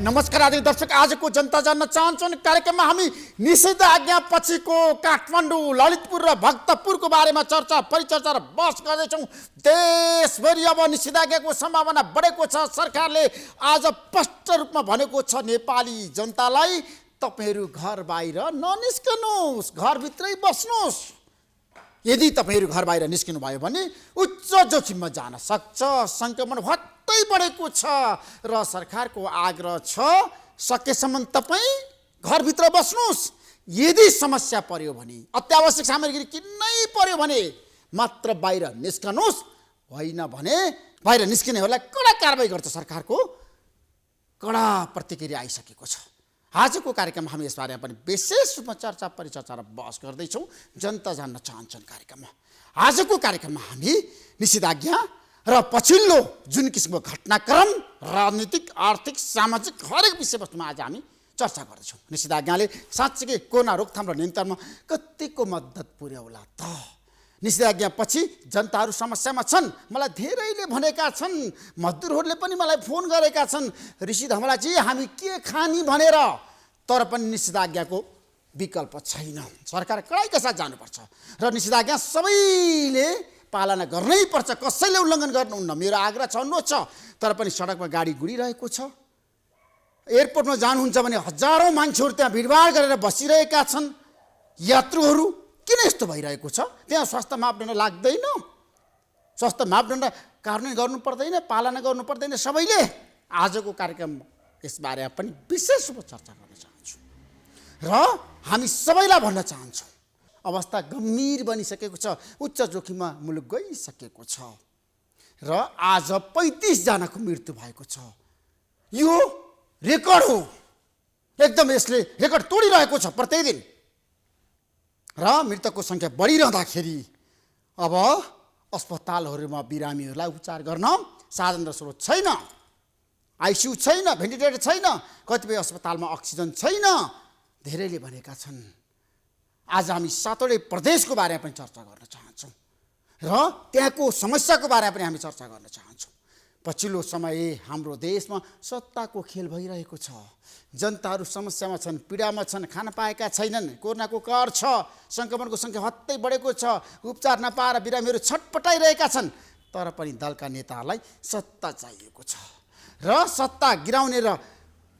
नमस्कार आदि दर्शक, आजको जनता जान्न चाहन्छन् कार्यक्रममा हामी निषेध आज्ञा पछिको काठमाडौँ, ललितपुर र भक्तपुरको बारेमा चर्चा परिचर्चा र बहस गर्दैछौँ। देशभरि अब निषेधाज्ञाको सम्भावना बढेको छ। सरकारले आज स्पष्ट रूपमा भनेको छ नेपाली जनतालाई, तपाईहरू घर बाहिर ननिस्कनुहोस्, घरभित्रै बस्नुहोस्। यदि तपाईहरू घर बाहिर निस्किनु भयो भने उच्च जोखिममा जान सक्छ। संक्रमण हट्टै बढेको छ र सरकारको आग्रह छ सकेसम्म तपाईँ घरभित्र बस्नुहोस्। यदि समस्या पर्यो भने, अत्यावश्यक सामग्री किन्नै पर्यो भने मात्र बाहिर निस्कनुहोस्, होइन भने बाहिर निस्किनेहरूलाई कडा कारबाही गर्छ। सरकारको कडा प्रतिक्रिया आइसकेको छ। आजको कार्यक्रममा हामी यसबारेमा पनि विशेष रूपमा चर्चा परिचर्चा र बहस गर्दैछौँ। जनता जान्न चाहन्छन् कार्यक्रममा। आजको कार्यक्रममा हामी निषेधाज्ञा र पछिल्लो जुन किसिमको घटनाक्रम, राजनीतिक, आर्थिक, सामाजिक हरेक विषयवस्तुमा आज हामी चर्चा गर्दैछौँ। निषेधाज्ञाले साँच्चै कोरोना रोकथाम र नियन्त्रणमा कतिको मद्दत पुर्याउला त? निषेधाज्ञा पछि जनताहरू समस्यामा छन्। मलाई धेरैले भनेका छन्, मजदुरहरूले पनि मलाई फोन गरेका छन्, ऋषि धमलाजी हामी के खानी भनेर। तर पनि निषेधाज्ञाको विकल्प छैन। सरकार कडाइका साथ जानुपर्छ र निषेधाज्ञा सबैले पालना गर्नै पर्छ। कसैले उल्लङ्घन गर्नुहुन्न, मेरो आग्रह छ, अनुरोध छ। तर पनि सडकमा गाडी गुडिरहेको छ। एयरपोर्टमा जानुहुन्छ भने हजारौँ मान्छेहरू त्यहाँ भिडभाड गरेर बसिरहेका छन्। यात्रुहरू किन यस्तो भइरहेको छ? त्यहाँ स्वास्थ्य मापदण्ड लाग्दैन? स्वास्थ्य मापदण्ड कार्यान्वयन गर्नु पर्दैन, पालना गर्नु पर्दैन सबैले? आजको कार्यक्रम यसबारे पनि विशेष रूपमा चर्चा गर्न चाहन्छु र हामी सबैलाई भन्न चाहन्छौँ अवस्था गम्भीर बनिसकेको छ। उच्च जोखिममा मुलुक गइसकेको छ र आज 35 जनाको मृत्यु भएको छ। यो रेकर्ड हो, एकदम यसले रेकर्ड तोडिरहेको छ प्रत्येक दिन। र मृतकको सङ्ख्या बढिरहँदाखेरि अब अस्पतालहरूमा बिरामीहरूलाई उपचार गर्न साधन र स्रोत छैन। आइसियु छैन, भेन्टिलेटर छैन, कतिपय अस्पतालमा अक्सिजन छैन। धेरैले भनेका छन्। आज हामी 7वटै प्रदेशको बारेमा पनि चर्चा गर्न चाहन्छौँ र त्यहाँको समस्याको बारेमा पनि हामी चर्चा गर्न चाहन्छौँ। पछिल्लो समय हाम्रो देशमा सत्ताको खेल भइरहेको छ। जनताहरू समस्यामा छन्, पीडामा छन्, खान पाएका छैनन्, कोरोनाको कहर छ, सङ्क्रमणको सङ्ख्या हत्तै बढेको छ, उपचार नपाएर बिरामीहरू छटपटाइरहेका छन्। तर पनि दलका नेताहरूलाई सत्ता चाहिएको छ र सत्ता गिराउने र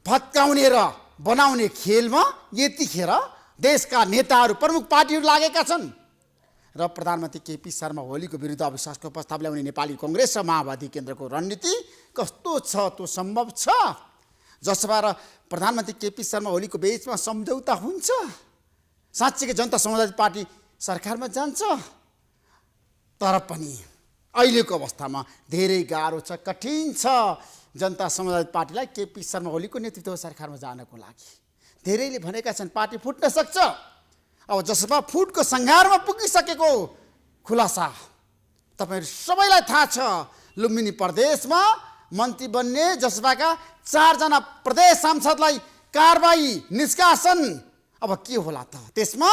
भत्काउने र बनाउने खेलमा यतिखेर देशका नेताहरू, प्रमुख पार्टीहरू लागेका छन् र प्रधानमन्त्री केपी शर्मा ओलीको विरुद्ध अविश्वासको प्रस्ताव ल्याउने नेपाली कङ्ग्रेस र माओवादी केन्द्रको रणनीति कस्तो छ? त्यो सम्भव छ? जसबाट प्रधानमन्त्री केपी शर्मा ओलीको बीचमा सम्झौता हुन्छ? साँच्चै जनता समाजवादी पार्टी सरकारमा जान्छ? तर पनि अहिलेको अवस्थामा धेरै गाह्रो छ, कठिन छ जनता समाजवादी पार्टीलाई केपी शर्मा ओलीको नेतृत्व सरकारमा जानको लागि। धेरैले भनेका छन् पार्टी फुट्न सक्छ। अब जसपा फुटको सङ्घारमा पुगिसकेको खुलासा तपाईहरू सबैलाई थाहा छ। लुम्बिनी प्रदेशमा मन्त्री बन्ने जसपाका 4 जना प्रदेश सांसदलाई कारबाही, निष्कासन। अब के होला त? त्यसमा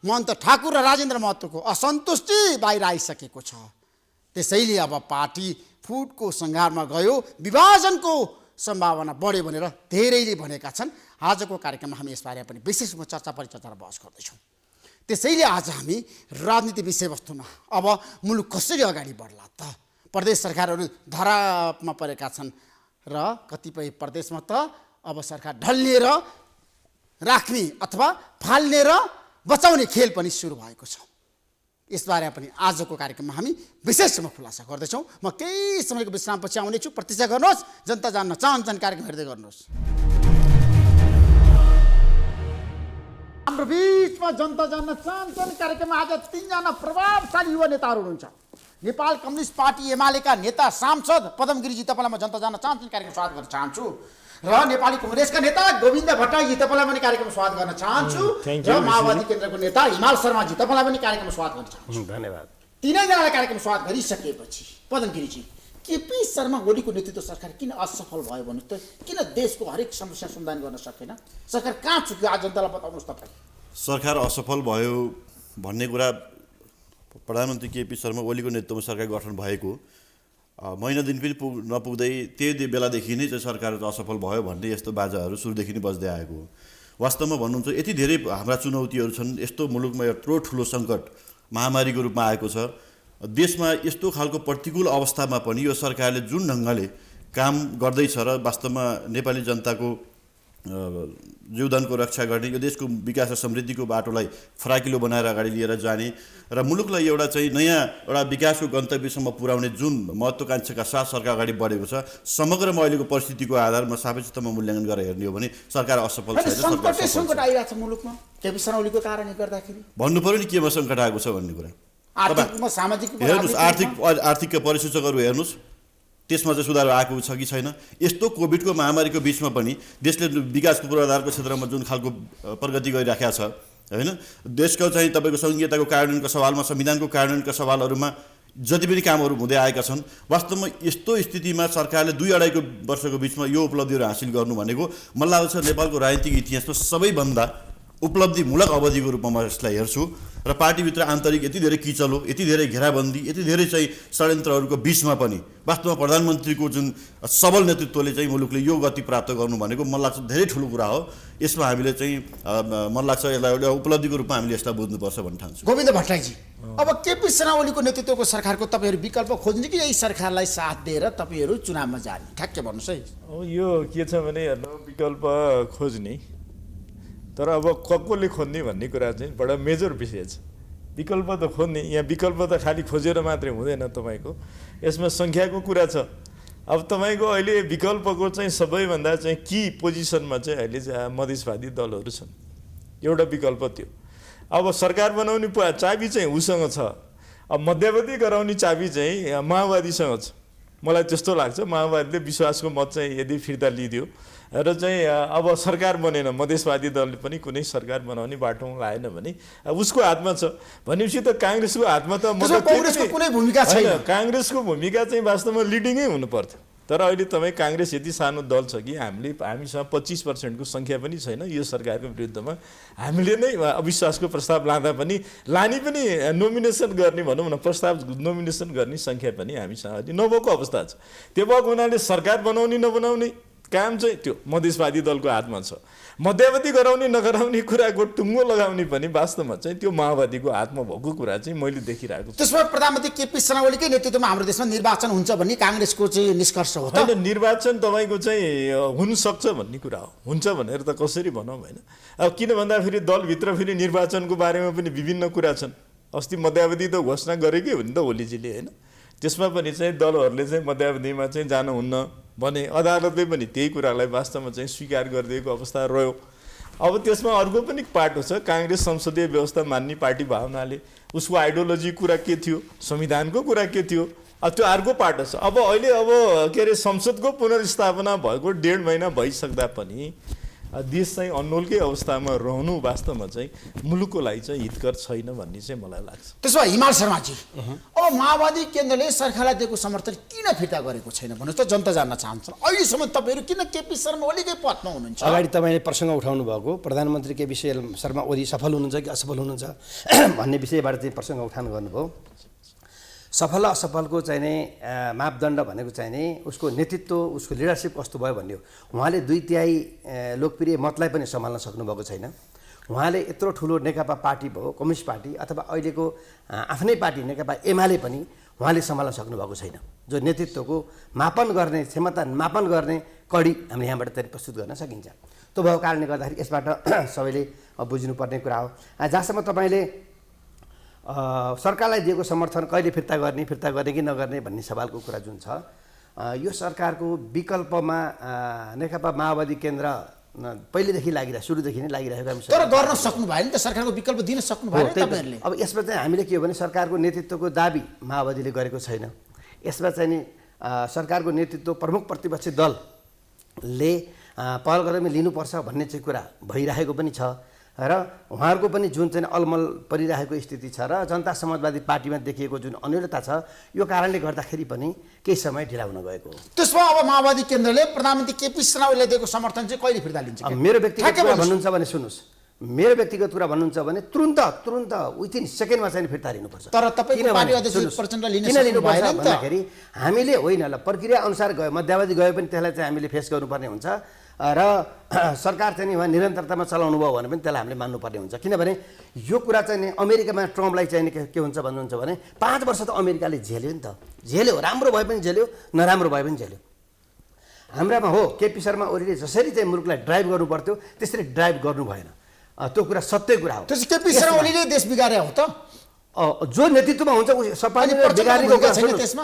महन्त ठाकुर र राजेन्द्र महतोको असन्तुष्टि बाहिर आइसकेको छ। त्यसैले अब पार्टी फुटको सङ्घारमा गयो, विभाजनको सम्भावना बढ्यो भनेर धेरैले भनेका छन्। आजको कार्यक्रममा हामी यसबारे पनि विशेष रूपमा चर्चा परिचर्चा र बहस गर्दैछौँ। त्यसैले आज हामी राजनीति विषयवस्तुमा अब मुलुक कसरी अगाडि बढ्ला त? प्रदेश सरकारहरू धरापमा परेका छन् र कतिपय प्रदेशमा त अब सरकार ढल्लिएर राख्ने अथवा फाल्ने र बचाउने खेल पनि सुरु भएको छ। यसबारे पनि आजको कार्यक्रममा हामी विशेष रूपमा खुलासा गर्दैछौँ। म केही समयको विश्रामपछि आउनेछु। प्रतीक्षा गर्नुहोस्। जनता जान्न चाहन्छन् कार्यक्रम हेर्दै गर्नुहोस्। हाम्रो बिचमा जनता जान्न चाहन्छन् कार्यक्रममा आज 3 जना प्रभावशाली युवा नेताहरू हुनुहुन्छ। नेपाल कम्युनिस्ट पार्टी एमालेका नेता सांसद पदम गिरिजी, तपाईँलाई म जनता जान्न चाहन्छन् कार्यक्रम स्वागत गर्न चाहन्छु। र नेपाली कङ्ग्रेसका नेता गोविन्द भट्टराईजी, तपाईँलाई पनि कार्यक्रम स्वागत गर्न चाहन्छु। र माओवादी केन्द्रको नेता हिमाल शर्माजी, तपाईँलाई पनि कार्यक्रम स्वागत गर्न चाहन्छु। धन्यवाद। 3 जनालाई कार्यक्रम स्वागत गरिसकेपछि पदम गिरिजी, केपी शर्मा ओलीको नेतृत्व सरकार किन असफल भयो भन्नु त? किन देशको हरेक समस्या समाधान गर्न सकेन? सरकार कहाँ चुक्यो? आज जनतालाई बताउनुहोस् तपाईँ। सरकार असफल भयो भन्ने कुरा प्रधानमन्त्री केपी शर्मा ओलीको नेतृत्वमा सरकार गठन भएको महिना दिन पनि नपुग्दै त्यही बेलादेखि नै चाहिँ सरकार असफल भयो भन्ने यस्तो बाजाहरू सुरुदेखि नै बज्दै आएको हो। वास्तवमा भन्नुहुन्छ यति धेरै हाम्रा चुनौतीहरू छन्, यस्तो मुलुकमा यत्रो ठुलो सङ्कट महामारीको रूपमा आएको छ, देशमा यस्तो खालको प्रतिकूल अवस्थामा पनि यो सरकारले जुन ढङ्गले काम गर्दैछ र वास्तवमा नेपाली जनताको जीवदानको रक्षा गर्ने, यो देशको विकास र समृद्धिको बाटोलाई फराकिलो बनाएर अगाडि लिएर जाने र मुलुकलाई एउटा चाहिँ नयाँ एउटा विकासको गन्तव्यसम्म पुर्याउने जुन महत्त्वाकांक्षाका साथ सरकार अगाडि बढेको छ, समग्रमा अहिलेको परिस्थितिको आधारमा सापेक्षतामा मूल्याङ्कन गरेर हेर्ने हो भने सरकार असफल छैन। सङ्कट आइरहेको छ मुलुकमा केपी शर्मा ओलीको कारणले गर्दाखेरि। भन्नु पऱ्यो नि केमा सङ्कट आएको छ भन्ने कुरा। आर्थिकमा सामाजिक हेर्नुहोस्, आर्थिकका परिसूचकहरू हेर्नुहोस्, त्यसमा चाहिँ सुधार आएको छ कि छैन। यस्तो कोभिडको महामारीको बिचमा पनि देशले विकासको पूर्वाधारको क्षेत्रमा जुन खालको प्रगति गरिराखेको छ होइन, देशको चाहिँ तपाईँको सङ्घीयताको कार्यान्वयनका सवालमा, संविधानको कार्यान्वयनका सवालहरूमा जति पनि कामहरू हुँदै आएका छन्, वास्तवमा यस्तो स्थितिमा सरकारले 2-2.5 वर्षको बिचमा यो उपलब्धिहरू हासिल गर्नु भनेको मलाई लाग्छ नेपालको राजनीतिक इतिहासमा सबैभन्दा उपलब्धिमूलक अवधिको रूपमा म यसलाई हेर्छु। र पार्टीभित्र आन्तरिक यति धेरै किचलो, यति धेरै घेराबन्दी, यति धेरै चाहिँ षड्यन्त्रहरूको बिचमा पनि वास्तवमा प्रधानमन्त्रीको जुन सबल नेतृत्वले चाहिँ मुलुकले यो गति प्राप्त गर्नु भनेको मलाई लाग्छ धेरै ठुलो कुरा हो। यसमा हामीले चाहिँ मलाई लाग्छ यसलाई एउटा उपलब्धिको रूपमा हामीले यसलाई बुझ्नुपर्छ भन्ने ठान्छु। गोविन्द भट्टराईजी, अब केपी शर्मा ओलीको नेतृत्वको सरकारको तपाईँहरू विकल्प खोज्ने कि यही सरकारलाई साथ दिएर तपाईँहरू चुनावमा जाने, ठ्याक्कै भन्नुहोस् है। अब यो के छ भने हेर्नु, विकल्प खोज्ने, तर अब कसले खोज्ने भन्ने कुरा चाहिँ बडा मेजर विषय छ। विकल्प त खोज्ने, यहाँ विकल्प त खालि खोजेर मात्रै हुँदैन, तपाईँको यसमा सङ्ख्याको कुरा छ। अब तपाईँको अहिले विकल्पको चाहिँ सबैभन्दा चाहिँ की पोजिसनमा चाहिँ अहिले चाहिँ मधेसवादी दलहरू छन्। एउटा विकल्प त्यो। अब सरकार बनाउने चाबी चाहिँ उसँग छ, अब मध्यावधि गराउने चाबी चाहिँ माओवादीसँग छ। मलाई त्यस्तो लाग्छ माओवादीले विश्वासको मत चाहिँ यदि फिर्ता लिइदियो र चाहिँ अब सरकार बनेन, मधेसवादी दलले पनि कुनै सरकार बनाउने बाटोमा लागेन भने उसको हातमा छ। भनेपछि त काङ्ग्रेसको हातमा त काङ्ग्रेसको कुनै भूमिका छैन। काङ्ग्रेसको भूमिका चाहिँ वास्तवमा लिडिङै हुनु पर्थ्यो। तर अहिले तपाईँ काङ्ग्रेस यति सानो दल छ कि हामीसँग 25% सङ्ख्या पनि छैन। यो सरकारको विरुद्धमा हामीले नै अविश्वासको प्रस्ताव लाँदा पनि लाने पनि नोमिनेसन गर्ने भनौँ न, प्रस्ताव नोमिनेसन गर्ने सङ्ख्या पनि हामीसँग अहिले नभएको अवस्था छ। त्यो भएको हुनाले सरकार बनाउने नबनाउने काम चाहिँ त्यो मधेसवादी दलको हातमा छ। मध्यावधि गराउने नगराउने कुराको टुङ्गो लगाउने पनि वास्तवमा चाहिँ त्यो माओवादीको हातमा भएको कुरा चाहिँ मैले देखिरहेको छु। त्यसमा प्रधानमन्त्री केपी शर्मा ओलीकै नेतृत्वमा हाम्रो देशमा निर्वाचन हुन्छ भन्ने काङ्ग्रेसको चाहिँ निष्कर्ष हो त? होइन, निर्वाचन तपाईँको चाहिँ हुनसक्छ भन्ने कुरा हो। हुन्छ भनेर त कसरी भनौँ होइन। अब किन भन्दाखेरि दलभित्र फेरि निर्वाचनको बारेमा पनि विभिन्न कुरा छन्। अस्ति मध्यावधि त घोषणा गरेकै हो नि त ओलीजीले होइन। त्यसमा पनि चाहिँ दलहरूले चाहिँ मध्यावधिमा चाहिँ जानुहुन्न भने अदालतले पनि त्यही कुरालाई वास्तवमा चाहिँ स्वीकार गरिदिएको अवस्था रह्यो। अब त्यसमा अर्को पनि पाटो छ, काङ्ग्रेस संसदीय व्यवस्था मान्ने पार्टी भावनाले उसको आइडियोलोजी कुरा के थियो, संविधानको कुरा के थियो, त्यो अर्को पाटो छ। अब अहिले अब के अरे संसदको पुनर्स्थापना भएको 1.5 महिना भइसक्दा पनि देश चाहिँ अन्नोलकै अवस्थामा रहनु वास्तवमा चाहिँ मुलुकको लागि चाहिँ हितकर छैन भन्ने चाहिँ मलाई लाग्छ। त्यसो भए हिमाल शर्माजी, अब माओवादी केन्द्रले सरकारलाई दिएको समर्थन किन फिर्ता गरेको छैन भन्नुहोस् त, जनता जान्न चाहन्छन्। अहिलेसम्म तपाईँहरू किन केपी शर्मा ओलीकै पथमा हुनुहुन्छ? अगाडि तपाईँले प्रसङ्ग उठाउनु भएको प्रधानमन्त्री केपी शर्मा ओली सफल हुनुहुन्छ कि असफल हुनुहुन्छ भन्ने विषयबाट चाहिँ प्रसङ्ग उठान गर्नुभयो। सफल असफलको चाहिँ नै मापदण्ड भनेको चाहिँ नै उसको नेतृत्व, उसको लिडरसिप कस्तो भयो भन्ने हो। उहाँले 2/3 लोकप्रिय मतलाई पनि सम्हाल्न सक्नुभएको छैन। उहाँले यत्रो ठुलो नेकपा पार्टी भयो, कम्युनिस्ट पार्टी अथवा अहिलेको आफ्नै पार्टी नेकपा एमाले पनि उहाँले सम्हाल्न सक्नुभएको छैन। जो नेतृत्वको मापन गर्ने, क्षमता मापन गर्ने कडी हामीले यहाँबाट चाहिँ प्रस्तुत गर्न सकिन्छ। त्यो भएको कारणले गर्दाखेरि यसबाट सबैले बुझ्नुपर्ने कुरा हो। जहाँसम्म तपाईँले सरकारलाई दिएको समर्थन कहिले फिर्ता गर्ने कि नगर्ने भन्ने सवालको कुरा जुन छ, यो सरकारको विकल्पमा नेकपा माओवादी केन्द्र पहिलेदेखि सुरुदेखि नै लागिरहेको तर गर्न सक्नु भएन नि त, सरकारको विकल्प दिन सक्नु भएन तपाईहरुले। अब यसमा चाहिँ हामीले के हो भने सरकारको नेतृत्वको दाबी माओवादीले गरेको छैन। यसमा चाहिँ नि सरकारको नेतृत्व प्रमुख प्रतिपक्षी दलले पहल कदमी लिनुपर्छ भन्ने चाहिँ कुरा भइरहेको पनि छ र उहाँहरूको पनि जुन चाहिँ अलमल परिरहेको स्थिति छ र जनता समाजवादी पार्टीमा देखिएको जुन अनिरता छ, यो कारणले गर्दाखेरि पनि केही समय ढिला हुन गएको हो। त्यसमा अब माओवादी केन्द्रले प्रधानमन्त्री केपी शर्मा ओलीलाई दिएको समर्थन चाहिँ कहिले फिर्ता लिन्छ? मेरो व्यक्तिगत कुरा भन्नुहुन्छ भने सुन्नुहोस्, मेरो व्यक्तिगत कुरा भन्नुहुन्छ भने तुरुन्त विथिन सेकेन्डमा चाहिँ फिर्ता लिनुपर्छ। तर तपाईँको पार्टी अध्यक्ष प्रचण्ड लिन सक्नु भएन नि त। भन्दाखेरि हामीले होइन ल प्रक्रिया अनुसार गयो मध्यावधि गए पनि त्यसलाई चाहिँ हामीले फेस गर्नुपर्ने हुन्छ र सरकार चाहिँ नि उहाँ निरन्तरतामा चलाउनु भयो भने पनि त्यसलाई हामीले मान्नुपर्ने हुन्छ। किनभने यो कुरा चाहिँ नि अमेरिकामा ट्रम्पलाई चाहिँ के हुन्छ भन्नुहुन्छ भने 5 वर्ष त अमेरिकाले झेल्यो नि त, झेल्यो, राम्रो भए पनि झेल्यो, नराम्रो भए पनि झेल्यो। हाम्रामा हो केपी शर्मा ओलीले जसरी चाहिँ मुलुकलाई ड्राइभ गर्नु पर्थ्यो त्यसरी ड्राइभ गर्नु भएन, त्यो कुरा सत्य कुरा हो। त्यसै केपी शर्मा ओलीले देश बिगारे हो त। जो नेतृत्वमा हुन्छ सपानी बिगारेको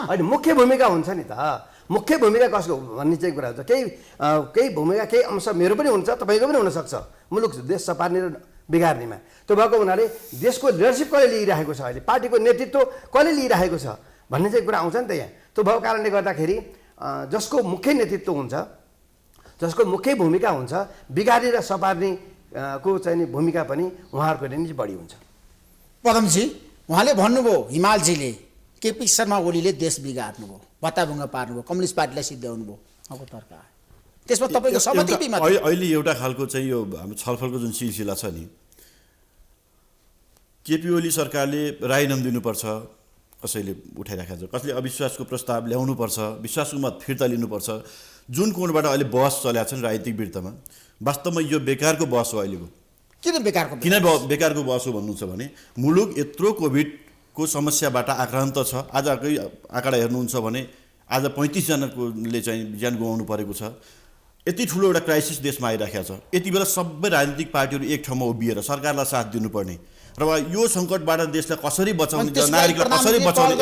होइन, मुख्य भूमिका हुन्छ नि त। मुख्य भूमिका कसको भन्ने चाहिँ कुरा हुन्छ। केही भूमिका केही अंश मेरो पनि हुन्छ, तपाईँको पनि हुनसक्छ मुलुक देश सपार्ने र बिगार्नेमा। त्यो भएको हुनाले देशको लिडरसिप कसले लिइरहेको छ, अहिले पार्टीको नेतृत्व कसले लिइरहेको छ भन्ने चाहिँ कुरा आउँछ नि त यहाँ। त्यो भएको कारणले गर्दाखेरि जसको मुख्य नेतृत्व हुन्छ, जसको मुख्य भूमिका हुन्छ, बिगार्ने र सपार्ने को चाहिँ नि भूमिका पनि उहाँहरूको नै बढी हुन्छ। पदमजी, उहाँले भन्नुभयो हिमालजीले केपी शर्मा ओलीले देश बिगार्नुभयो, भत्ताभुङ्ग पार्नुभयो, कम्युनिस्ट पार्टीलाई सिद्ध्याउनु भयो। अब तर्क त्यसमा तपाईँको सहमति बिमा अहिले एउटा खालको चाहिँ यो हाम्रो छलफलको जुन सिलसिला छ नि, केपी ओली सरकारले राजीनामा दिनुपर्छ कसैले उठाइराखेको छ, कसैले अविश्वासको प्रस्ताव ल्याउनुपर्छ, विश्वासको मत फिर्ता लिनुपर्छ, जुन कोणबाट अहिले बहस चलेको छ नि राजनीतिक वृत्तमा, वास्तवमा यो बेकारको बहस हो अहिलेको। किन बेकारको बहस हो भन्नुहुन्छ भने मुलुक यत्रो कोभिडको समस्याबाट आक्रान्त छ। आजकै आँकडा हेर्नुहुन्छ भने आज 35 जनाले चाहिँ ज्यान गुमाउनु परेको छ। यति ठुलो एउटा क्राइसिस देशमा आइराखेको छ। यति बेला सबै राजनीतिक पार्टीहरू एक ठाउँमा उभिएर सरकारलाई साथ दिनुपर्ने र यो सङ्कटबाट देशलाई कसरी बचाउने, नागरिकलाई कसरी बचाउने,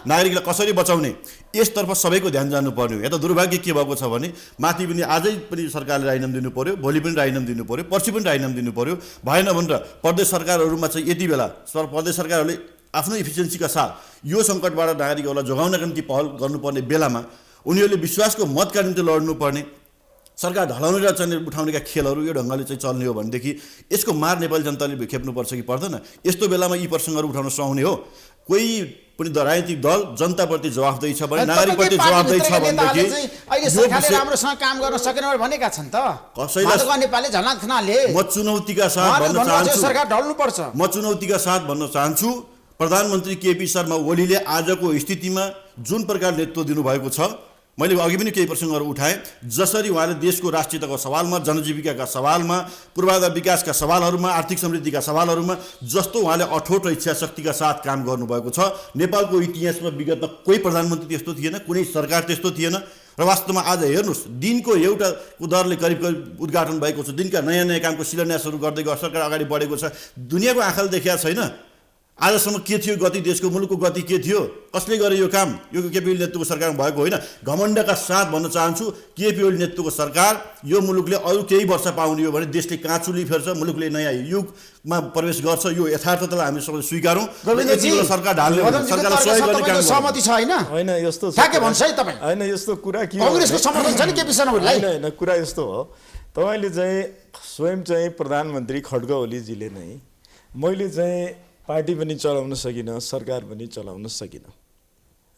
नागरिकलाई कसरी बचाउने यसतर्फ सबैको ध्यान जानुपर्ने हो। यहाँ त दुर्भाग्य के भएको छ भने माथि पनि आजै पनि सरकारले राजीनामा दिनु पर्यो, भोलि पनि राजीनामा दिनु पर्यो, पर्सि पनि राजीनामा दिनु पर्यो। भएन भनेर प्रदेश सरकारहरूमा चाहिँ यति बेला प्रदेश सरकारहरूले आफ्नो इफिसियन्सीका साथ यो सङ्कटबाट नागरिकहरूलाई जोगाउनका निम्ति पहल गर्नुपर्ने बेलामा उनीहरूले विश्वासको मतका निम्ति लड्नुपर्ने, सरकार ढलाउने र चाहिँ उठाउनेका खेलहरू यो ढङ्गले चाहिँ चल्ने हो भनेदेखि यसको मार नेपाली जनताले खेप्नुपर्छ कि पर्दैन? यस्तो बेलामा यी प्रसङ्गहरू उठाउन सुहाउने हो? कोही पनि राजनीतिक दल जनताप्रति जवाफदेही छ भने, नागरिकप्रति जवाफदेही छ भनेदेखि अहिले सरकारले राम्रोसँग काम गर्न सकेन भनेका छन् त। कसैलाई नेपालले झनात खनालले म चुनौतीका साथ भन्न चाहन्छु, सरकार ढल्नुपर्छ। म चुनौतीका साथ भन्न चाहन्छु, प्रधानमन्त्री केपी शर्मा ओलीले आजको स्थितिमा जुन प्रकार नेतृत्व दिनुभएको छ, मैले अघि पनि केही प्रसङ्गहरू उठाएँ, जसरी उहाँले देशको राष्ट्रियताको सवालमा, जनजीविकाका सवालमा, पूर्वाधार विकासका सवालहरूमा, आर्थिक समृद्धिका सवालहरूमा जस्तो उहाँले अठोट र इच्छा शक्तिका साथ काम गर्नुभएको छ, नेपालको इतिहासमा विगतमा कोही प्रधानमन्त्री त्यस्तो थिएन, कुनै सरकार त्यस्तो थिएन। र वास्तवमा आज हेर्नुहोस्, दिनको एउटा दरले करिब उद्घाटन भएको छ, दिनका नयाँ नयाँ कामको शिलान्यासहरू गर्दै गयो, सरकार अगाडि बढेको छ। दुनियाँको आँखाले देखेको छैन आजसम्म के थियो गति, देशको मुलुकको गति के थियो, कसले गरे यो काम? यो केपी ओली नेतृत्वको सरकारमा भएको होइन। घमण्डका साथ भन्न चाहन्छु, केपी ओली नेतृत्वको सरकार यो मुलुकले अरू केही वर्ष पाउने हो भने देशले काँचुली फेर्छ, मुलुकले नयाँ युगमा प्रवेश गर्छ। यो यथार्थतालाई हामी सबैले स्वीकारौँ। सरकार ढाल्ने, सरकारलाई सहयोग गर्ने काम सहमति छ हैन? होइन यस्तो के भन्छ है तपाईँ? होइन यस्तो कुरा के हो, कांग्रेसको समर्थन छ नि केपी शर्मा ओलीलाई? होइन कुरा यस्तो हो, तपाईँले चाहिँ स्वयं चाहिँ प्रधानमन्त्री खड्ग ओलीजीले नै मैले चाहिँ पार्टी पनि चलाउन सकिनँ, सरकार पनि चलाउन सकिनँ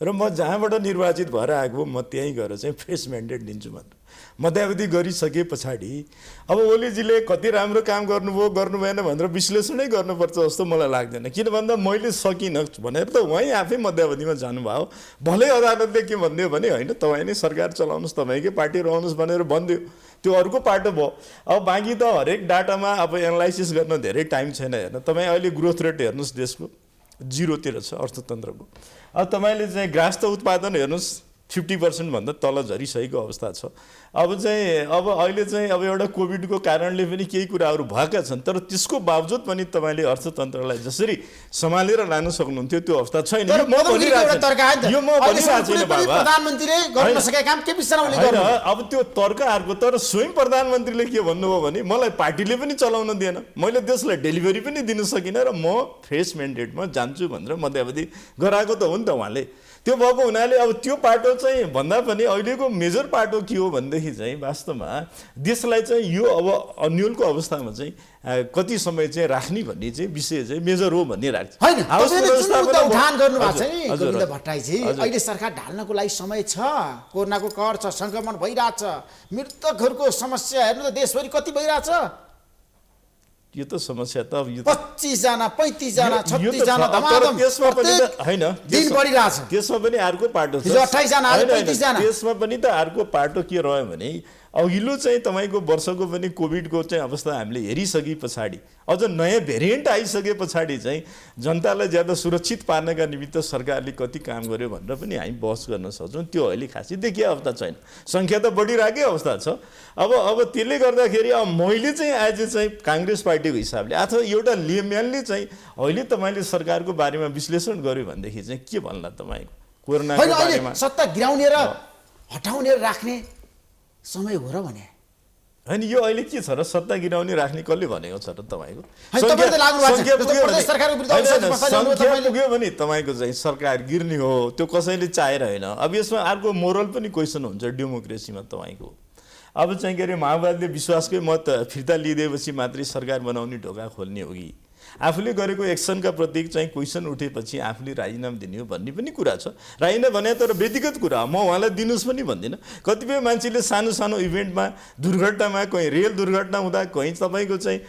र म जहाँबाट निर्वाचित भएर आएको म त्यहीँ गएर चाहिँ फ्रेस म्यान्डेट दिन्छु भनेर मध्यावधि गरिसके पछाडि अब ओलीजीले कति राम्रो काम गर्नुभयो गर्नु भएन भनेर विश्लेषणै गर्नुपर्छ जस्तो मलाई लाग्दैन। किन भन्दा मैले सकिनँ भनेर त उहाँ आफै मध्यावधिमा जानुभयो। भलै अदालतले के भनिदियो भने होइन तपाईँ नै सरकार चलाउनुहोस्, तपाईँकै पार्टी रहनुहोस् भनेर भनिदियो, त्यो अर्को पाटो भयो। अब बाँकी त हरेक डाटामा अब एनालाइसिस गर्न धेरै टाइम छैन। हेर्नु तपाईँ अहिले ग्रोथ रेट हेर्नुहोस्, देशको 0तिर छ अर्थतन्त्रको। अब तपाईँले चाहिँ ग्रास त उत्पादन हेर्नुहोस् 50% भन्दा तल झरिसकेको अवस्था छ। अब अहिले चाहिँ अब एउटा कोभिडको कारणले पनि केही कुराहरू भएका छन्, तर त्यसको बावजुद पनि तपाईँले अर्थतन्त्रलाई जसरी सम्हालेर लान सक्नुहुन्थ्यो त्यो अवस्था छैन। अब त्यो तर्क अर्को, तर स्वयं प्रधानमन्त्रीले के भन्नुभयो भने मलाई पार्टीले पनि चलाउन दिएन, मैले देशलाई डेलिभरी पनि दिन सकिनँ र म फ्रेस म्यान्डेटमा जान्छु भनेर मध्यावधि गराएको त हो नि त उहाँले। त्यो भएको हुनाले अब त्यो पाटो चाहिँ भन्दा पनि अहिलेको मेजर पाटो के हो भनेदेखि चाहिँ वास्तवमा देशलाई चाहिँ यो अब अन्यलको अवस्थामा चाहिँ कति समय चाहिँ राख्ने भन्ने चाहिँ विषय चाहिँ मेजर हो भन्ने लाग्छ। उठान गर्नुभएको छ नि गोविन्द भट्टराईजी, अहिले सरकार ढाल्नको लागि समय छ, कोरोनाको कहर छ, संक्रमण भइरहेछ, मृतकहरूको समस्या हेर्नु त देशभरि कति भइरहेछ। यो त समस्या त अब यो 25 जना 35 जना यो त 36 जना छ, तर धमाधम त्यसमा पनि त प्रत्येक हैन दिन बढिरहेछ। त्यसमा पनि अर्को पाटो छ। हिजो 28 जना, आज हैन, हैन, 35 जना। त्यसमा पनि त अर्को पाटो के रह्यो भने अघिल्लो चाहिँ तपाईँको वर्षको पनि कोभिडको चाहिँ अवस्था हामीले हेरिसके पछाडि अझ नयाँ भेरिएन्ट आइसके पछाडि चाहिँ जनतालाई ज्यादा सुरक्षित पार्नका निमित्त सरकारले कति काम गर्यो भनेर पनि हामी बहस गर्न सक्छौँ। त्यो अहिले खासै देखिया अवस्था छैन, सङ्ख्या त बढिरहेकै अवस्था छ। अब त्यसले गर्दाखेरि अब मैले चाहिँ आज चाहिँ काङ्ग्रेस पार्टीको हिसाबले अथवा एउटा लेम्यानले चाहिँ अहिले तपाईँले सरकारको बारेमा विश्लेषण गर्यो भनेदेखि चाहिँ के भन्ला तपाईँको कोरोनाको होइन, अहिले बारेमा सत्ता गिराउने र हटाउने र राख्ने समय हो र भने होइन यो अहिले के छ र सत्ता गिराउने राख्ने कसले भनेको छ र तपाईँको तपाईँले लाग्नु भएको छ। जस्तो प्रदेश सरकारको विरुद्ध अविश्वास प्रस्ताव ल्याउनु सङ्ख्या तपाईँले पुग्यो भने तपाईँको चाहिँ सरकार गिर्ने हो, त्यो कसैले चाहेर होइन। अब यसमा अर्को मोरल पनि क्वेसन हुन्छ डेमोक्रेसीमा तपाईँको। अब चाहिँ के अरे माओवादीले विश्वासकै मत फिर्ता लिइदिएपछि मात्रै सरकार बनाउने ढोका खोल्ने हो कि आफूले गरेको एक्सनका प्रति चाहिँ क्वेसन उठेपछि आफूले राजीनामा दिने हो भन्ने पनि कुरा छ। राजीनामा भने तर व्यक्तिगत कुरा हो, म उहाँलाई दिनुहोस् पनि भन्दिनँ। कतिपय मान्छेले सानो सानो इभेन्टमा दुर्घटनामा कहीँ रेल दुर्घटना हुँदा कहीँ तपाईँको चाहिँ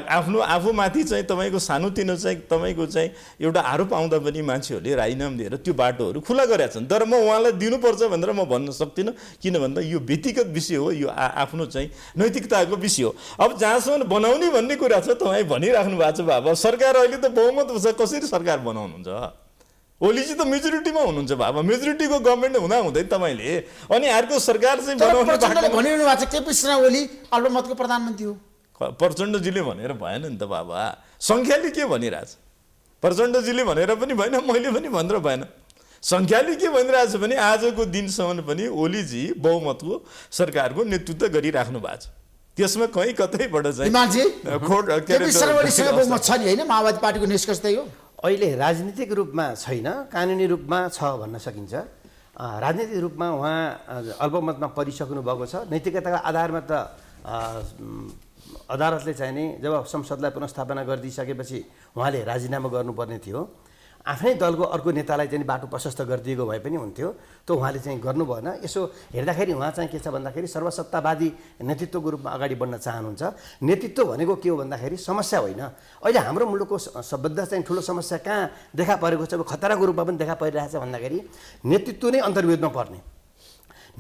आफूमाथि चाहिँ तपाईँको सानोतिनो चाहिँ तपाईँको चाहिँ एउटा आरोप आउँदा पनि मान्छेहरूले राजीनामा दिएर त्यो बाटोहरू खुला गरेका छन्। तर म उहाँलाई दिनुपर्छ भनेर म भन्न सक्दिनँ, किन भन्दा यो व्यक्तिगत विषय हो, यो आफ्नो चाहिँ नैतिकताको विषय हो। अब जहाँसम्म बनाउने भन्ने कुरा छ तपाईँ भनिराख्नु भएको छ बाबा, सरकार अहिले त बहुमत छ, कसरी सरकार बनाउनुहुन्छ? ओलीजी त मेजोरिटीमा हुनुहुन्छ बाबा, मेजोरिटीको गभर्मेन्ट हुँदै तपाईँले अनि अर्को सरकार चाहिँ बनाउनु भनिरहनु भएको छ केपी शर्मा ओली अल्पमतको प्रधानमन्त्री हो। प्रचण्डजीले भनेर भएन नि त बाबा, सङ्ख्याले के भनिरहेछ? प्रचण्डजीले भनेर पनि भएन, मैले पनि भनेर भएन। सङ्ख्याले के भनिरहेछ भने आजको दिनसम्म पनि ओलीजी बहुमतको सरकारको नेतृत्व गरिराख्नु भएको छ। त्यसमा कहीँ कतैबाट चाहिँ केपी शर्मा ओलीसँग बहुमत छ नि, होइन? माओवादी पार्टीको निष्कर्ष त्यही हो। अहिले राजनीतिक रूपमा छैन, कानुनी रूपमा छ भन्न सकिन्छ। राजनीतिक रूपमा उहाँ अल्पमतमा परिसक्नु भएको छ। नैतिकताको आधारमा त अदालतले चाहिँ नि जब संसदलाई पुनर्स्थापना गरिदिइसकेपछि उहाँले राजीनामा गर्नुपर्ने थियो। आफ्नै दलको अर्को नेतालाई चाहिँ बाटो प्रशस्त गरिदिएको भए पनि हुन्थ्यो, त उहाँले चाहिँ गर्नु भएन। यसो हेर्दाखेरि उहाँ चाहिँ के छ भन्दाखेरि सर्वसत्तावादी नेतृत्वको रूपमा अगाडि बढ्न चाहनुहुन्छ। नेतृत्व भनेको के हो भन्दाखेरि समस्या होइन। अहिले हाम्रो मुलुकको सबभन्दा चाहिँ ठुलो समस्या कहाँ देखा परेको छ, खतराको रूपमा पनि देखा परिरहेछ भन्दाखेरि नेतृत्व नै अन्तर्विरोधमा पर्ने,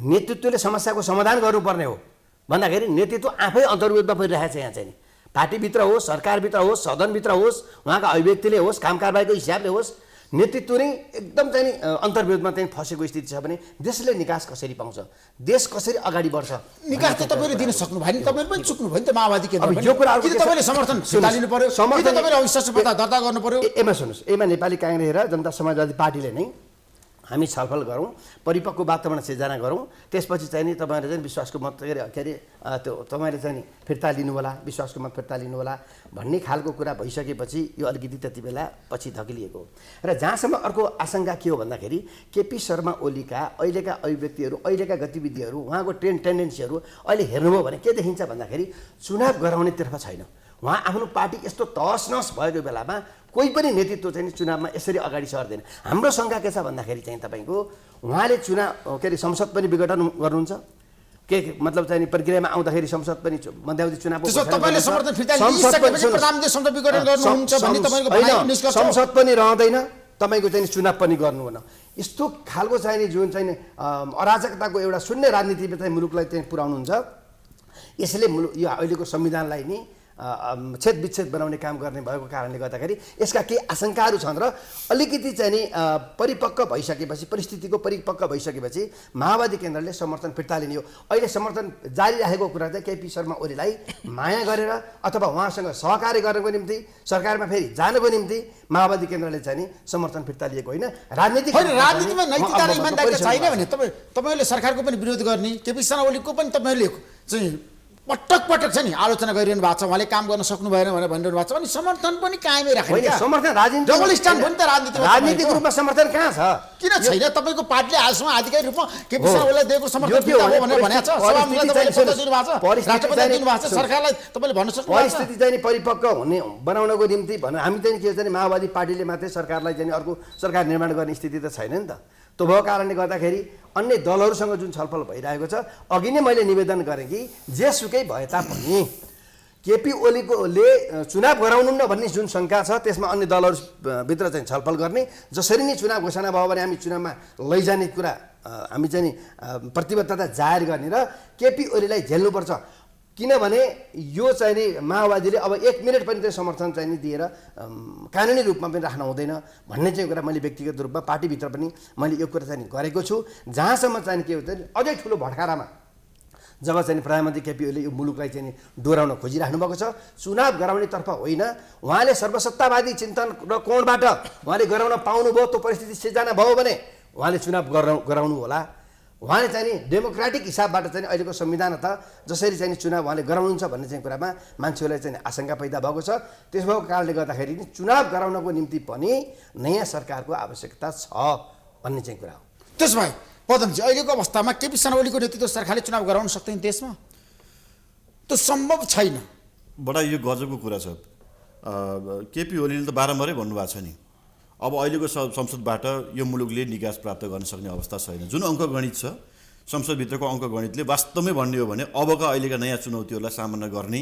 नेतृत्वले समस्याको समाधान गर्नुपर्ने हो भन्दाखेरि नेतृत्व आफै अन्तर्विरोधमा परिरहेछ। यहाँ चाहिँ पार्टीभित्र होस्, सरकारभित्र होस्, सदनभित्र होस्, उहाँका अभिव्यक्तिले होस्, काम कारबाहीको हिसाबले होस्, नेतृत्व नै एकदम चाहिँ अन्तर्विरोधमा चाहिँ फसेको स्थिति छ भने देशले निकास कसरी पाउँछ, देश कसरी अगाडि बढ्छ? निकास त तपाईँले दिन सक्नु भएन, तपाईँले पनि चुक्नु भयो नि त। माओवादी के यो कुरा तपाईँले समर्थन लिनु पर्यो, तपाईँले अविश्वास दर्ता गर्नु पर्यो। एमा सुन्नुहोस्, एमा नेपाली काङ्ग्रेस र जनता समाजवादी पार्टीले नै हामी छलफल गरौँ, परिपक्व वातावरण सिर्जना गरौँ, त्यसपछि चाहिँ नि तपाईँहरूले चाहिँ विश्वासको मत के अरे त्यो तपाईँले चाहिँ नि फिर्ता लिनु होला, विश्वासको मत फिर्ता लिनु होला भन्ने खालको कुरा भइसकेपछि यो अलिकति त्यति बेला पछि धकिलिएको हो। र जहाँसम्म अर्को आशंका के हो भन्दाखेरि केपी शर्मा ओलीका अहिलेका अभिव्यक्तिहरू, अहिलेका गतिविधिहरू, उहाँको टेन्डेन्सीहरू अहिले हेर्नुभयो भने के देखिन्छ भन्दाखेरि चुनाव गराउनेतर्फ छैन। उहाँ आफ्नो पार्टी यस्तो तहस नहस भएको बेलामा कोही पनि नेतृत्व चाहिँ चुनावमा यसरी अगाडि सर्दैन। हाम्रो शङ्का के छ भन्दाखेरि चाहिँ तपाईँको उहाँले चुनाव के अरे संसद पनि विघटन गर्नुहुन्छ, के मतलब चाहिँ प्रक्रियामा आउँदाखेरि संसद पनि मध्यावधि चुनावको संसद पनि रहँदैन, तपाईँको चाहिँ चुनाव पनि गर्नु हुन। यस्तो खालको चाहिँ जुन चाहिँ अराजकताको एउटा शून्य राजनीतिमा चाहिँ मुलुकलाई चाहिँ पुर्याउनुहुन्छ। यसले मुलुक यो अहिलेको संविधानलाई नि छेद विच्छेद बनाउने काम गर्ने भएको कारणले गर्दाखेरि यसका केही आशंकाहरू छन् र अलिकति चाहिँ नि परिपक्व भइसकेपछि, परिस्थितिको परिपक्व भइसकेपछि माओवादी केन्द्रले समर्थन फिर्ता लिने हो। अहिले समर्थन जारी राखेको कुरा चाहिँ केपी शर्मा ओलीलाई माया गरेर अथवा उहाँसँग सहकार्य गर्नको निम्ति, सरकारमा फेरि जानको निम्ति माओवादी केन्द्रले चाहिँ नि समर्थन फिर्ता लिएको होइन। राजनीतिमा नैतिकता र इमानदारी छैन भने तपाईँहरूले सरकारको पनि विरोध गर्ने, केपी शर्मा ओलीको पनि तपाईँहरूले चाहिँ पटक पटक छ नि आलोचना गरिरहनु भएको छ, उहाँले काम गर्न सक्नु भएन भनेर भनिरहनु भएको छ। अनि समर्थन पनि कायमै राख्ने क्या, समर्थन राजनीति डबल स्ट्यान्ड पनि त राजनीतिक रूपमा समर्थन कहाँ छ? किन छैन? तपाईँको पार्टीले आजसम्म आधिकारिक रूपमा केपी शर्मा ओलीलाई दिएको समर्थन के हो भनेर भनेको छ, सभामुखलाई तपाईँले पत्र दिनु भएको छ, राष्ट्रपतिले दिनु भएको छ, सरकारलाई तपाईँले भन्न सक्नुहुन्छ। परिस्थिति चाहिँ परिपक्व हुने बनाउनको निम्ति हामी चाहिँ के चाहिँ माओवादी पार्टीले मात्रै सरकारलाई चाहिँ अर्को सरकार निर्माण गर्ने स्थिति त छैन नि त। त्यो भएको कारणले गर्दाखेरि अन्य दलहरूसँग जुन छलफल भइरहेको छ, अघि नै मैले निवेदन गरेँ कि जेसुकै भए तापनि केपी ओलीले चुनाव गराउनुहुन्न भन्ने जुन शङ्का छ त्यसमा अन्य दलहरू भित्र चाहिँ छलफल गर्ने, जसरी नै चुनाव घोषणा भयो भने हामी चुनावमा लैजाने कुरा हामी चाहिँ प्रतिबद्धता जाहेर गर्ने र केपी ओलीलाई झेल्नुपर्छ, किनभने यो चाहिँ नि माओवादीले अब 1 मिनट पनि त्यो समर्थन चाहिँ नि दिएर कानुनी रूपमा पनि राख्न हुँदैन भन्ने चाहिँ कुरा मैले व्यक्तिगत रूपमा पार्टीभित्र पनि मैले यो कुरा चाहिँ गरेको छु। जहाँसम्म चाहिँ के हुन्छ अझै ठुलो भट्कारामा जब चाहिँ प्रधानमन्त्री केपी ओलीले यो मुलुकलाई चाहिँ डोराउन खोजिराख्नु भएको छ, चुनाव गराउनेतर्फ होइन, उहाँले सर्वसत्तावादी चिन्तन र कोणबाट उहाँले गराउन पाउनुभयो, त्यो परिस्थिति सिर्जना भयो भने उहाँले चुनाव गराउनु होला। उहाँले चाहिँ नि डेमोक्रेटिक हिसाबबाट चाहिँ अहिलेको संविधान त जसरी चाहिँ चुनाव उहाँले गराउनुहुन्छ भन्ने चाहिँ कुरामा मान्छेहरूलाई चाहिँ आशंका पैदा भएको छ। त्यस भएको कारणले गर्दाखेरि नि चुनाव गराउनको निम्ति पनि नयाँ सरकारको आवश्यकता छ भन्ने चाहिँ कुरा हो। त्यसो भए पदमजी अहिलेको अवस्थामा केपी शर्मा ओलीको नेतृत्व सरकारले चुनाव गराउन सक्दैन देशमा? त्यो सम्भव छैन। बडा यो गजबको कुरा छ। केपी ओलीले त बारम्बारै भन्नुभएको छ नि, अब अहिलेको संसदबाट यो मुलुकले निकास प्राप्त गर्न सक्ने अवस्था छैन। जुन अङ्कगणित छ संसदभित्रको अङ्कगणितले वास्तवमै भन्ने हो भने अबका अहिलेका नयाँ चुनौतीहरूलाई सामना गर्ने,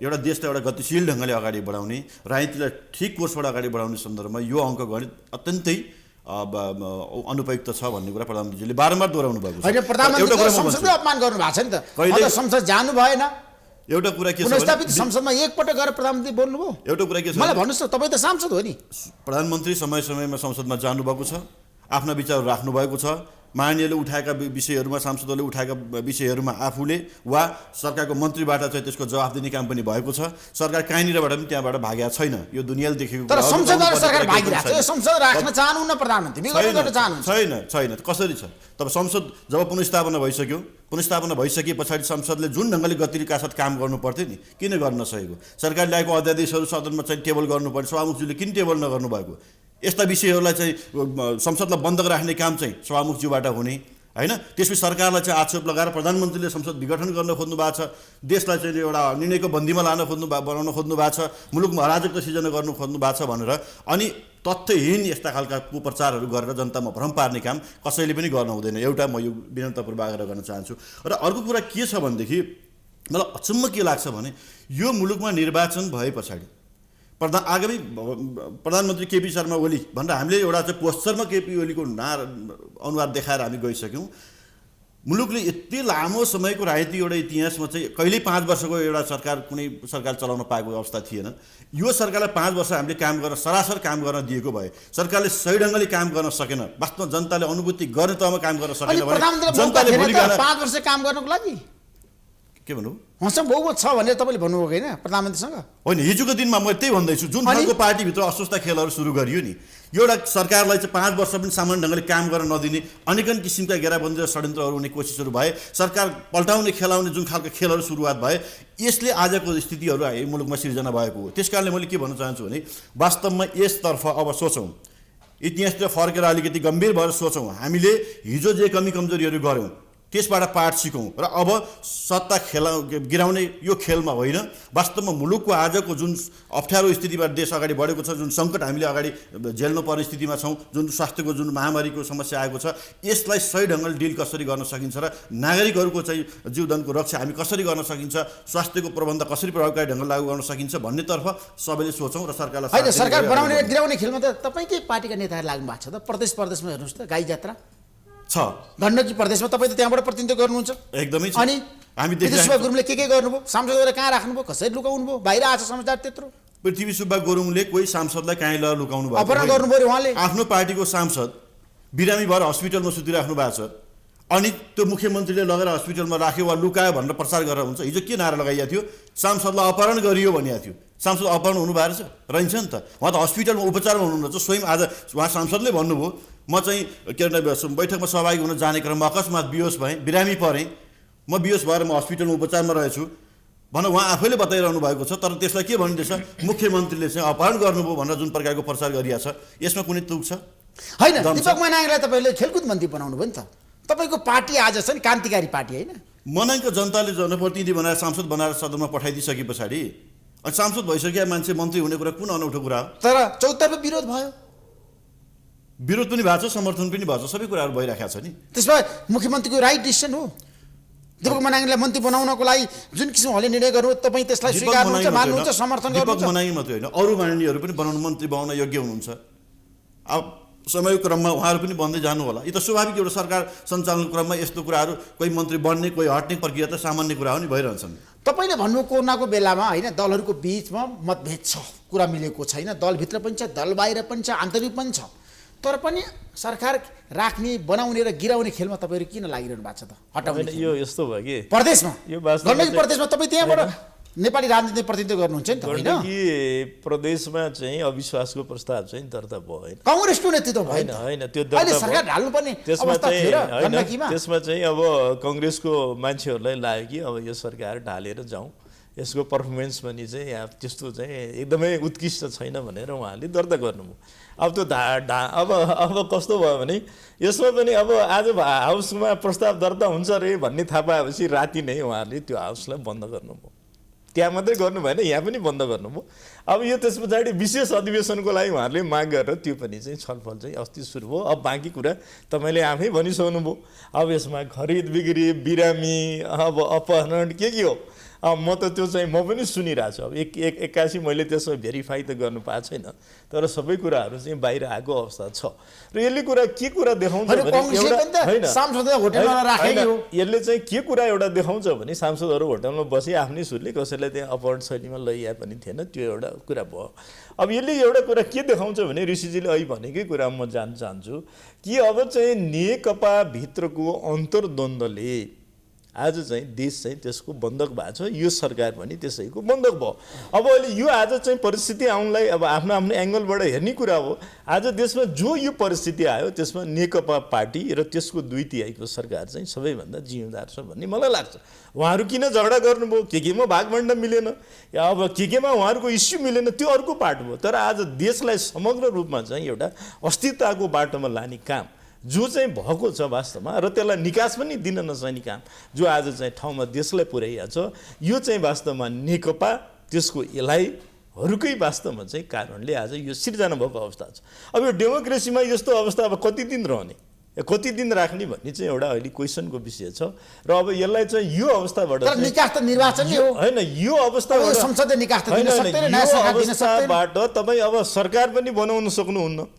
एउटा देशलाई एउटा गतिशील ढङ्गले अगाडि बढाउने, राजनीतिलाई ठिक कोर्सबाट अगाडि बढाउने सन्दर्भमा यो अङ्कगणित अत्यन्तै अनुपयुक्त छ भन्ने कुरा प्रधानमन्त्रीले बारम्बार दोहोऱ्याउनु भएको छ। होइन, प्रधानमन्त्रीले संसदले अपमान गर्नु भएको छ नि त, अहिले संसद जानु भएन। एउटा कुरा के छ, पुनर्स्थापित संसदमा एकपटक गएर प्रधानमन्त्री बोल्नुभयो। एउटा कुरा के छ, मलाई भन्नुहोस् न, तपाईँ त सांसद हो नि। प्रधानमन्त्री समय समयमा संसदमा जानुभएको छ, आफ्ना विचारहरू राख्नुभएको छ, माननीयले उठाएका विषयहरूमा सांसदहरूले उठाएका विषयहरूमा आफूले वा सरकारको मन्त्रीबाट चाहिँ त्यसको जवाफ दिने काम पनि भएको छ। सरकार कहीँनिरबाट पनि त्यहाँबाट भागेको छैन, यो दुनियाँले देखेको। तर संसदबाट सरकार भागिरहेको छ, यो संसद राख्न चाहनुहुन्न प्रधानमन्त्री, विघटन गर्न चाहनुहुन्छ। छैन, कसरी छ? तब संसद जब पुनर्स्थापना भइसक्यो, पुनर्स्थापना भइसके पछाडि संसदले जुन ढङ्गले गतिका साथ काम गर्नु पर्थ्यो नि, किन गर्न नसकेको? सरकारले ल्याएको अध्यादेशहरू सदनमा चाहिँ टेबल गर्नुपर्ने, सभामुखज्यूले किन टेबल नगर्नु भएको? यस्ता विषयहरूलाई चाहिँ संसदलाई बन्द राख्ने काम चाहिँ सभामुखज्यूबाट हुने होइन। त्यसपछि सरकारलाई चाहिँ आक्षेप लगाएर प्रधानमन्त्रीले संसद विघटन गर्न खोज्नु भएको छ, देशलाई चाहिँ एउटा निर्णयको बन्दीमा लान बनाउन खोज्नु भएको छ, मुलुकमा अराजकता सिर्जना गर्नु खोज्नु भएको छ भनेर अनि तथ्यहीन यस्ता खालका कुप्रचारहरू गरेर जनतामा भ्रम पार्ने काम कसैले पनि गर्न हुँदैन। एउटा म यो विनम्रतापूर्वक आग्रह गर्न चाहन्छु। र अर्को कुरा के छ भनेदेखि मलाई अचम्म के लाग्छ भने यो मुलुकमा निर्वाचन भए पछाडि आगामी प्रधानमन्त्री केपी शर्मा ओली भनेर हामीले एउटा चाहिँ पोस्टरमा केपी ओलीको अनुहार देखाएर हामी गइसक्यौँ। मुलुकले यति लामो समयको राजनीतिक एउटा इतिहासमा चाहिँ कहिल्यै 5 वर्षको एउटा सरकार कुनै सरकार चलाउन पाएको अवस्था थिएन। यो सरकारलाई 5 वर्ष हामीले काम गर्न सरासर काम गर्न दिएको भए सरकारले सही ढङ्गले काम गर्न सकेन, वास्तवमा जनताले अनुभूति गर्ने तहमा काम गर्न सकेन भने जनताले भोलि 5 वर्ष काम गर्नको लागि के भन्नु उहाँसँग बहुमत छ भनेर तपाईँले भन्नुभएको होइन प्रधानमन्त्रीसँग? होइन, हिजोको दिनमा म त्यही भन्दैछु, जुन खालको पार्टीभित्र अस्वस्थ खेलहरू सुरु गरियो नि, एउटा सरकारलाई चाहिँ 5 वर्ष पनि सामान्य ढङ्गले काम गर्न नदिने अनेकन किसिमका घेराबन्दी र षड्यन्त्रहरू हुने कोसिसहरू भए, सरकार पल्टाउने खेलाउने जुन खालको खेलहरू सुरुवात भए, यसले आजको स्थितिहरू यो मुलुकमा सिर्जना भएको हो। त्यस कारणले मैले के भन्न चाहन्छु भने वास्तवमा यसतर्फ अब सोचौँ, इतिहासतिर फर्केर अलिकति गम्भीर भएर सोचौँ। हामीले हिजो जे कमी कमजोरीहरू गऱ्यौँ त्यसबाट पाठ सिकौँ र अब सत्ता गिराउने यो खेलमा होइन, वास्तवमा मुलुकको आजको जुन अप्ठ्यारो स्थितिबाट देश अगाडि बढेको छ, जुन सङ्कट हामीले अगाडि झेल्नु पर्ने स्थितिमा छौँ, जुन स्वास्थ्यको जुन महामारीको समस्या आएको छ, यसलाई सही ढङ्गले डिल कसरी गर्न सकिन्छ र नागरिकहरूको चाहिँ जीवनको रक्षा हामी कसरी गर्न सकिन्छ, स्वास्थ्यको प्रबन्ध कसरी प्रभावकारी ढङ्गले लागू गर्न सकिन्छ भन्नेतर्फ सबैले सोचौँ र सरकारलाई। होइन, सरकार बनाउने र गिराउने खेलमा त तपाईँकै पार्टीका नेताहरू लाग्नु भएको छ त। प्रदेशमा हेर्नुहोस् त, गाई जात्रा छ, गण्डकी प्रदेशमा तपाईँ त त्यहाँबाट प्रतिनिधित्व गर्नुहुन्छ एकदमै। अनि हामी पृथ्वी गुरुङले के गर्नुभयो? सांसदहरू कहाँ राख्नुभयो? कसरी लुकाउनु भयो? बाहिर आएको समाचार त्यत्रो। पृथ्वी सुब्बा गुरुङले कोही सांसदलाई कहीँ लगेर लुकाउनु भएको, अपहरण गर्नुभयो उहाँले। आफ्नो पार्टीको सांसद बिरामी भएर हस्पिटलमा सुतिराख्नु भएको छ, अनि त्यो मुख्यमन्त्रीले लगेर हस्पिटलमा राख्यो वा लुकायो भनेर प्रचार गरेर हुन्छ। हिजो के नारा लगाइएको थियो? सांसदलाई अपहरण गरियो भनिएको थियो। सांसद अपहरण हुनुभएको रहेछ नि त, उहाँ त हस्पिटलमा उपचारमा हुनुहुन्न। स्वयं आज उहाँ सांसदले भन्नुभयो म चाहिँ के अरे बैठकमा सहभागी हुन जाने क्रममा अकस्मात बिहोस भएँ, बिरामी परेँ, म बिहोस भएर म हस्पिटलमा उपचारमा रहेछु भनेर उहाँ आफैले बताइरहनु भएको छ। तर त्यसलाई के भनिँदैछ? मुख्यमन्त्रीले चाहिँ अपहरण गर्नुभयो भनेर जुन प्रकारको प्रचार गरिरहेको छ, यसमा कुनै तुक छ? होइन, दीपक मनाङलाई तपाईँले खेलकुद मन्त्री बनाउनु भयो नि त। तपाईँको पार्टी आज छ नि क्रान्तिकारी पार्टी होइन? मनाङको जनताले जनप्रतिनिधि बनाएर सांसद बनाएर सदनमा पठाइदिइसके पछाडि अनि सांसद भइसकेका मान्छे मन्त्री हुने कुरा कुन अनौठो कुरा हो? तर चौतर्फी विरोध भयो, विरोध पनि भएको छ, समर्थन पनि भएको छ, सबै कुराहरू भइरहेको छ नि। त्यसमा मुख्यमन्त्रीको राइट डिसिसन हो। दीपक मनाङले मन्त्री बनाउनको लागि जुन किसिमले निर्णय गर्नु तपाईँ त्यसलाई स्वीकार्नुहुन्छ मान्नुहुन्छ समर्थन दीपक गर्नुहुन्छ मनाङ मात्रै होइन अरू माननीयहरू पनि बनाउन मन्त्री बनाउन योग्य हुनुहुन्छ अब समयको क्रममा उहाँहरू पनि बन्दै जानु होला यो त स्वाभाविक एउटा सरकार सञ्चालनको क्रममा यस्तो कुराहरू कोही मन्त्री बन्ने कोही हट्ने प्रक्रिया त सामान्य कुरा हो नि भइरहन्छन् तपाईँले भन्नु कोरोनाको बेलामा होइन दलहरूको बिचमा मतभेद छ कुरा मिलेको छैन दलभित्र पनि छ दल बाहिर पनि छ आन्तरिक पनि छ तर पनि सरकार राख्ने बनाउने र गिराउने खेलमा तपाईँहरू किन लागिरहनु भएको छ त हटाउने यो यस्तो भयो कि प्रदेशमा यो वास्तवमा गण्डकी प्रदेशमा तपाईँ त्यहाँबाट नेपाली राजनीतिक प्रतिनिधित्व गर्नुहुन्छ नि त होइन गण्डकी प्रदेशमा चाहिँ अविश्वासको प्रस्ताव चाहिँ दर्ता भयो होइन काङ्ग्रेसको नेतृत्व भयो होइन होइन त्यो अहिले दर्ता सरकार भयो ढाल्नुपर्ने त्यसमा अवस्था चाहिँ थियो र होइन गण्डकीमा त्यसमा चाहिँ अब कङ्ग्रेसको मान्छेहरूलाई लाग्यो कि अब यो सरकार ढालेर जाउँ यसको पर्फर्मेन्स पनि चाहिँ यहाँ त्यस्तो चाहिँ एकदमै उत्कृष्ट छैन भनेर उहाँले दर्ता गर्नुभयो अब त्यो अब कस्तो भयो भने यसमा पनि अब आज हाउसमा प्रस्ताव दर्ता हुन्छ रे भन्ने थाहा पाएपछि राति नै उहाँहरूले त्यो हाउसलाई बन्द गर्नुभयो त्यहाँ मात्रै गर्नु भएन यहाँ पनि बन्द गर्नुभयो अब यो त्यस पछाडि विशेष अधिवेशनको लागि उहाँहरूले माग गरेर त्यो पनि चाहिँ छलफल चाहिँ अस्ति सुरु भयो अब बाँकी कुरा तपाईँले आफै भनिसक्नुभयो अब यसमा खरिद बिक्री बिरामी अब अपहरण के हो म त त्यो चाहिँ म पनि सुनिरहेको छु अब एक्कासी मैले त्यसमा भेरिफाई त गर्नु पाएको छैन तर सबै कुराहरू चाहिँ बाहिर आएको अवस्था छ र यसले कुरा के कुरा देखाउँछ भने यसले चाहिँ के कुरा एउटा देखाउँछ भने सांसदहरू होटलमा बसी आफ्नै सुरले कसैलाई त्यहाँ अपहरण शैलीमा लैया पनि थिएन त्यो एउटा कुरा भयो अब यसले एउटा कुरा के देखाउँछ भने ऋषिजीले अहिले भनेकै कुरा म जान्न चाहन्छु कि अब चाहिँ नेकपा भित्रको अन्तर्द्वन्द्वले आज चाहिँ देश चाहिँ त्यसको बन्धक भएको छ यो सरकार पनि त्यसैको बन्धक भयो अब अहिले यो आज चाहिँ परिस्थिति आउनलाई अब आफ्नो आफ्नो एङ्गलबाट हेर्ने कुरा हो आज देशमा जो यो परिस्थिति आयो त्यसमा नेकपा पार्टी र त्यसको 2/3 सरकार चाहिँ सबैभन्दा जिम्मेदार छ भन्ने मलाई लाग्छ उहाँहरू किन झगडा गर्नुभयो केमा भागभण्ड मिलेन अब केमा उहाँहरूको इस्यु मिलेन त्यो अर्को पार्ट भयो तर आज देशलाई समग्र रूपमा चाहिँ एउटा अस्थिरताको बाटोमा लाने काम जो चाहिँ भएको छ वास्तवमा र त्यसलाई निकास पनि दिन नसक्ने काम जो आज चाहिँ ठाउँमा देशलाई पुर्याइएको छ यो चाहिँ वास्तवमा नेकपा त्यसको एलाइहरूकै वास्तवमा चाहिँ कारणले आज यो सिर्जना भएको अवस्था छ अब यो डेमोक्रेसीमा यस्तो अवस्था अब कति दिन रहने कति दिन राख्ने भन्ने चाहिँ एउटा अहिले क्वेसनको विषय छ र अब यसलाई चाहिँ यो अवस्थाबाट निकास त निर्वाचन नै हो होइन यो अवस्थाबाट संसदीय निकास त दिन सक्दैन यो अवस्थाबाट तपाईँ अब सरकार पनि बनाउन सक्नुहुन्न